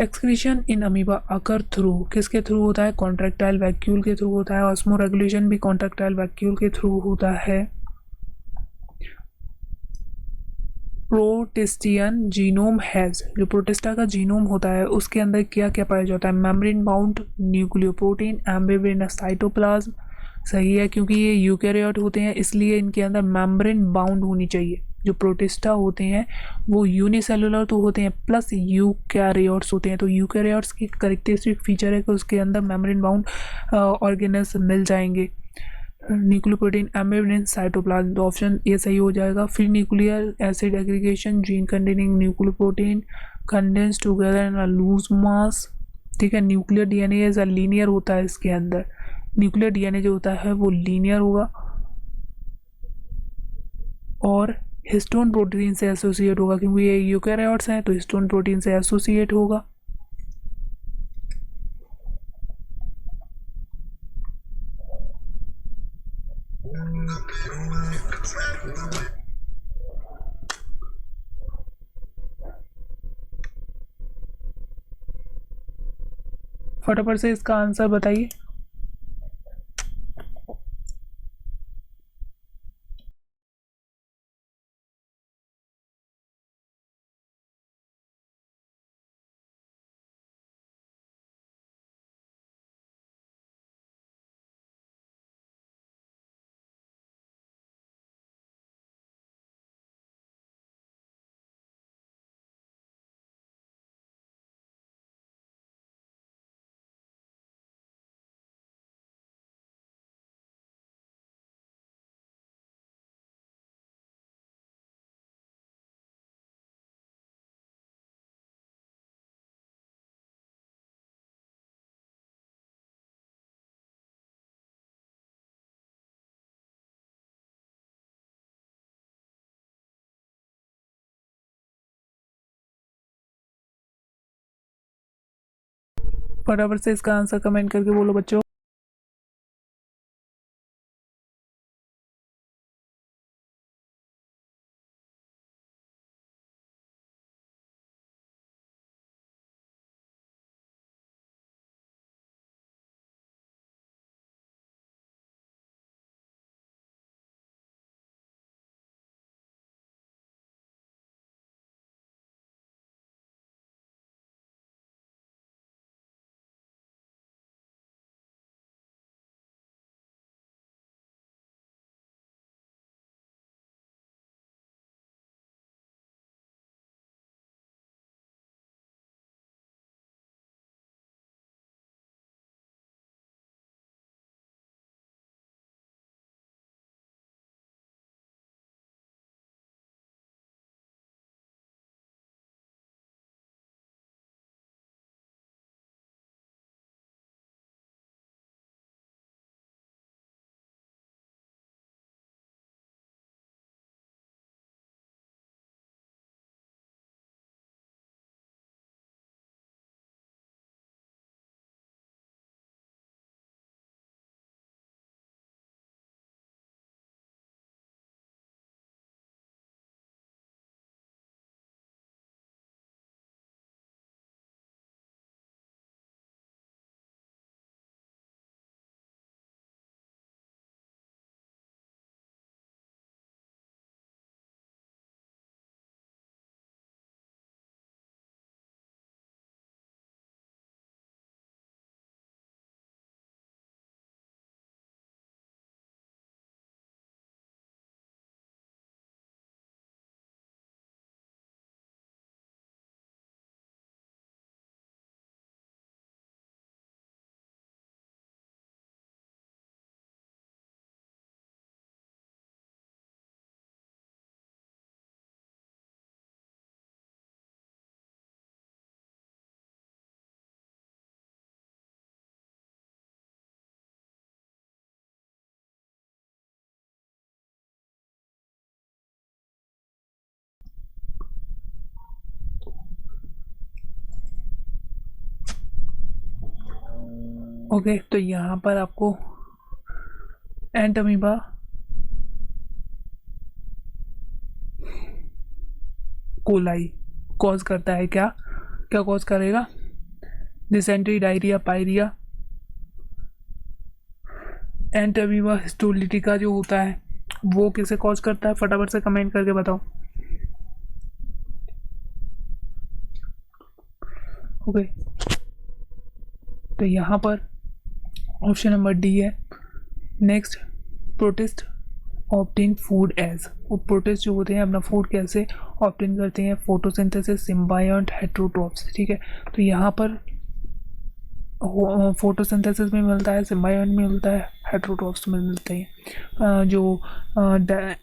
Excretion in amoeba occur through, किसके थ्रू होता है? कॉन्ट्रैक्टाइल वैक्यूल के थ्रू होता है। ऑस्मो रेगुलेशन भी कॉन्ट्रैक्टाइल वैक्यूल के थ्रू होता है। प्रोटिस्टियन जीनोम हैज़, जो प्रोटिस्टा का जीनोम होता है उसके अंदर क्या क्या पाया जाता है? मेम्ब्रेन बाउंड न्यूक्लियोप्रोटीन, एम्बिवेरनस साइटोप्लाज्म। सही है, क्योंकि ये यूकैरियोट होते हैं इसलिए इनके अंदर मेम्ब्रेन बाउंड होनी चाहिए। जो प्रोटिस्टा होते हैं वो यूनिसेलुलर तो होते हैं प्लस यूकैरियोट्स होते हैं। तो यूकैरियोट्स की करेक्टरिस्टिक फीचर है कि उसके अंदर मेम्ब्रेन बाउंड ऑर्गेनल्स मिल जाएंगे। न्यूक्लियोप्रोटीन, एम्बिवेरन, साइटोप्लाज्म, तो ऑप्शन ये सही हो जाएगा। फिर nuclear acid aggregation, gene containing nucleoprotein condense together in a loose mass. ठीक है, nuclear DNA as a linear होता है इसके अंदर। न्यूक्लियर डीएनए जो होता है वो लीनियर होगा और हिस्टोन प्रोटीन से एसोसिएट होगा, क्योंकि ये यूकैरियोट्स हैं तो हिस्टोन प्रोटीन से एसोसिएट होगा। फटाफट से इसका आंसर बताइए। फटाफट से इसका आंसर कमेंट करके बोलो बच्चों। ओके, तो यहाँ पर आपको एंट अमीबा कोलाई कॉज करता है, क्या क्या कॉज करेगा? Dysentery, diarrhoea, pyorrhoea. Entamoeba histolytica जो होता है वो किसे कॉज करता है? फटाफट से कमेंट करके बताओ। ओके, तो यहाँ पर ऑप्शन नंबर डी है। Next, protist obtain food as. वो प्रोटिस्ट जो होते हैं अपना फूड कैसे ऑब्टेन करते हैं? Photosynthesis, symbiont, heterotrophs. ठीक है, तो यहाँ पर फोटोसिंथेसिस में मिलता है, सिम्बायोंट में मिलता है, हेट्रोट्रॉप्स में मिलते हैं। जो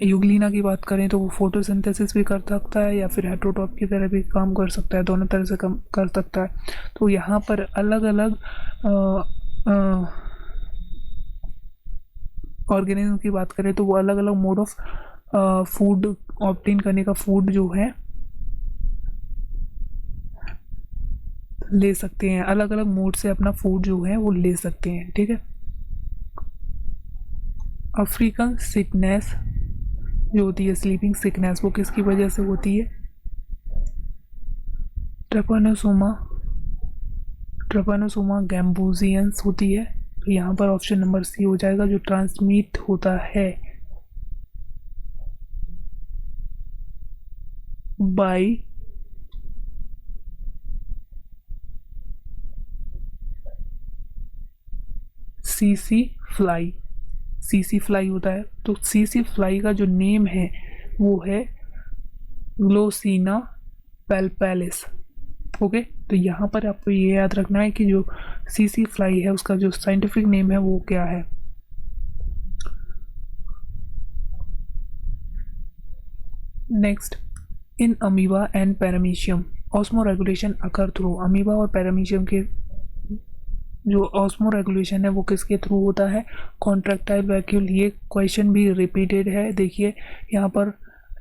यूग्लिना की बात करें तो वो फोटोसिंथेसिस भी कर सकता है या फिर हेट्रोट्रॉप की तरह भी काम कर सकता है, दोनों तरह से काम कर सकता है। तो यहाँ पर अलग अलग ऑर्गेनिज्म की बात करें तो वो अलग अलग मोड ऑफ फूड ऑब्टेन करने का फूड जो है ले सकते हैं, अलग अलग मोड से अपना फूड जो है वो ले सकते हैं। ठीक है, अफ्रीकन सिकनेस जो होती है, स्लीपिंग सिकनेस, वो किसकी वजह से होती है? ट्रेपनोसोमा, ट्रेपनोसोमा गैम्बूजियंस होती है। तो यहाँ पर ऑप्शन नंबर सी हो जाएगा, जो ट्रांसमिट होता है bye CC fly. CC fly होता है। तो सीसी फ्लाई का जो नेम है वो है ग्लोसिना पेल्पेलिस। ओके, तो यहाँ पर आपको ये याद रखना है कि जो सीसी फ्लाई है उसका जो साइंटिफिक नेम है वो क्या है। Next, in amoeba and paramecium osmo regulation occur through. Amoeba और पैरामीशियम के जो ऑस्मो रेगुलेशन है वो किसके थ्रू होता है? Contractile vacuole. ये क्वेश्चन भी रिपीटेड है, देखिए यहाँ पर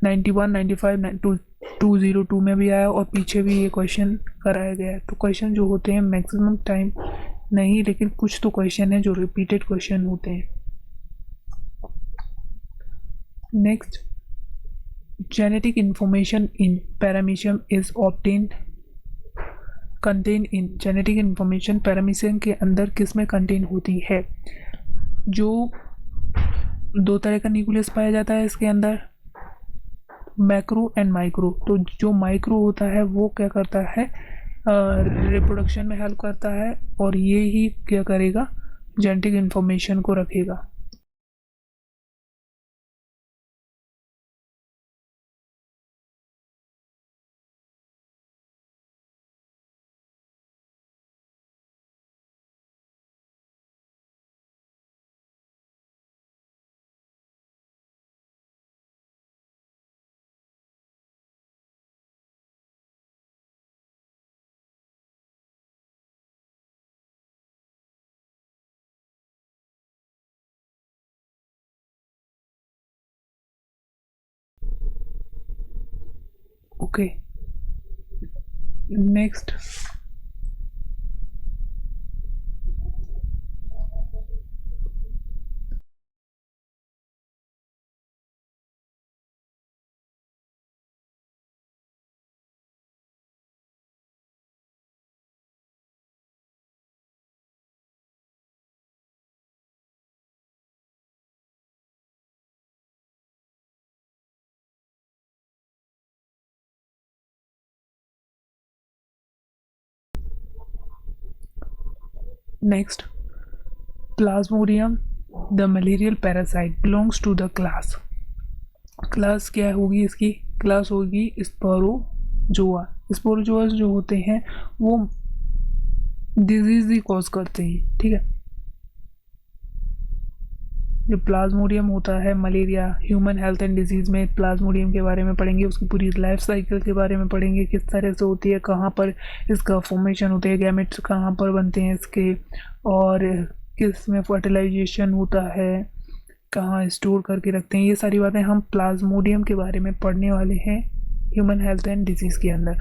91, 95, 202 में भी आया और पीछे भी ये क्वेश्चन कराया गया है। तो क्वेश्चन जो होते हैं मैक्सिमम टाइम नहीं, लेकिन कुछ तो क्वेश्चन है जो रिपीटेड क्वेश्चन होते हैं। Next, genetic information in paramecium is obtained contain in. Genetic information paramecium के अंदर किस में कंटेन होती है? जो दो तरह का न्यूक्लियस पाया जाता है इसके अंदर, मैक्रो एंड माइक्रो। तो जो माइक्रो होता है वो क्या करता है? रिप्रोडक्शन में हेल्प करता है और ये ही क्या करेगा? जेनेटिक इंफॉर्मेशन को रखेगा। Okay, next, next, plasmodium the malarial parasite belongs to the class. Class क्या होगी इसकी? क्लास होगी स्पोरोजोआ। स्पोरोजोआ जो होते हैं वो डिजीज ही कॉज करते हैं। ठीक है, जो प्लाज्मोडियम होता है malaria, human health and disease में प्लाज्मोडियम के बारे में पढ़ेंगे, उसकी पूरी लाइफ साइकिल के बारे में पढ़ेंगे, किस तरह से होती है, कहाँ पर इसका फॉर्मेशन होते हैं, गैमेट्स कहाँ पर बनते हैं इसके, और किस में फर्टिलाइजेशन होता है, कहाँ स्टोर करके रखते हैं। ये सारी बातें हम प्लाज्मोडियम के बारे में पढ़ने वाले हैं ह्यूमन हेल्थ एंड डिजीज़ के अंदर।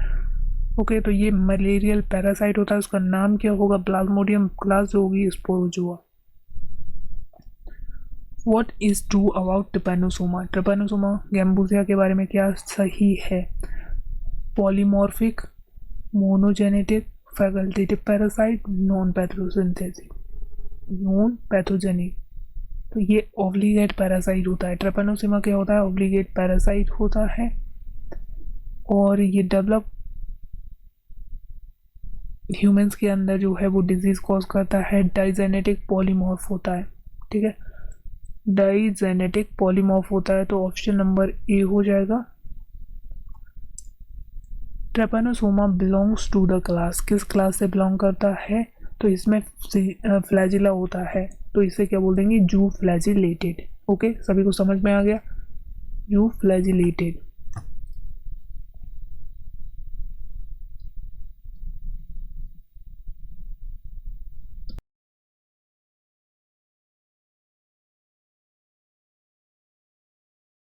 ओके, तो ये मलेरियल पैरासाइट होता है, उसका नाम क्या होगा? प्लाज्मोडियम क्लास जो होगी sporozoa. What is true about trypanosoma? Trypanosoma gambiense के बारे में क्या सही है? Polymorphic, monogenetic, facultative parasite, non photosynthetic, non pathogenic. तो ये ऑब्लिगेट पैरासाइट होता है। ट्रिपैनोसोमा क्या होता है? ऑब्लिगेट पैरासाइट होता है और ये डेवलप ह्यूमंस के अंदर जो है वो डिजीज कॉज करता है। डाइजेनेटिक पॉलीमॉर्फ होता है, ठीक है, डाइजेनेटिक पॉलीमॉर्फ होता है। तो ऑप्शन नंबर ए हो जाएगा। ट्रेपैनोसोमा बिलोंग्स टू द क्लास, किस क्लास से बिलोंग करता है? तो इसमें फ्लैजिला होता है, तो इसे क्या बोल देंगे? जू फ्लैजिलेटेड। ओके, सभी को समझ में आ गया? जू फ्लैजिलेटेड।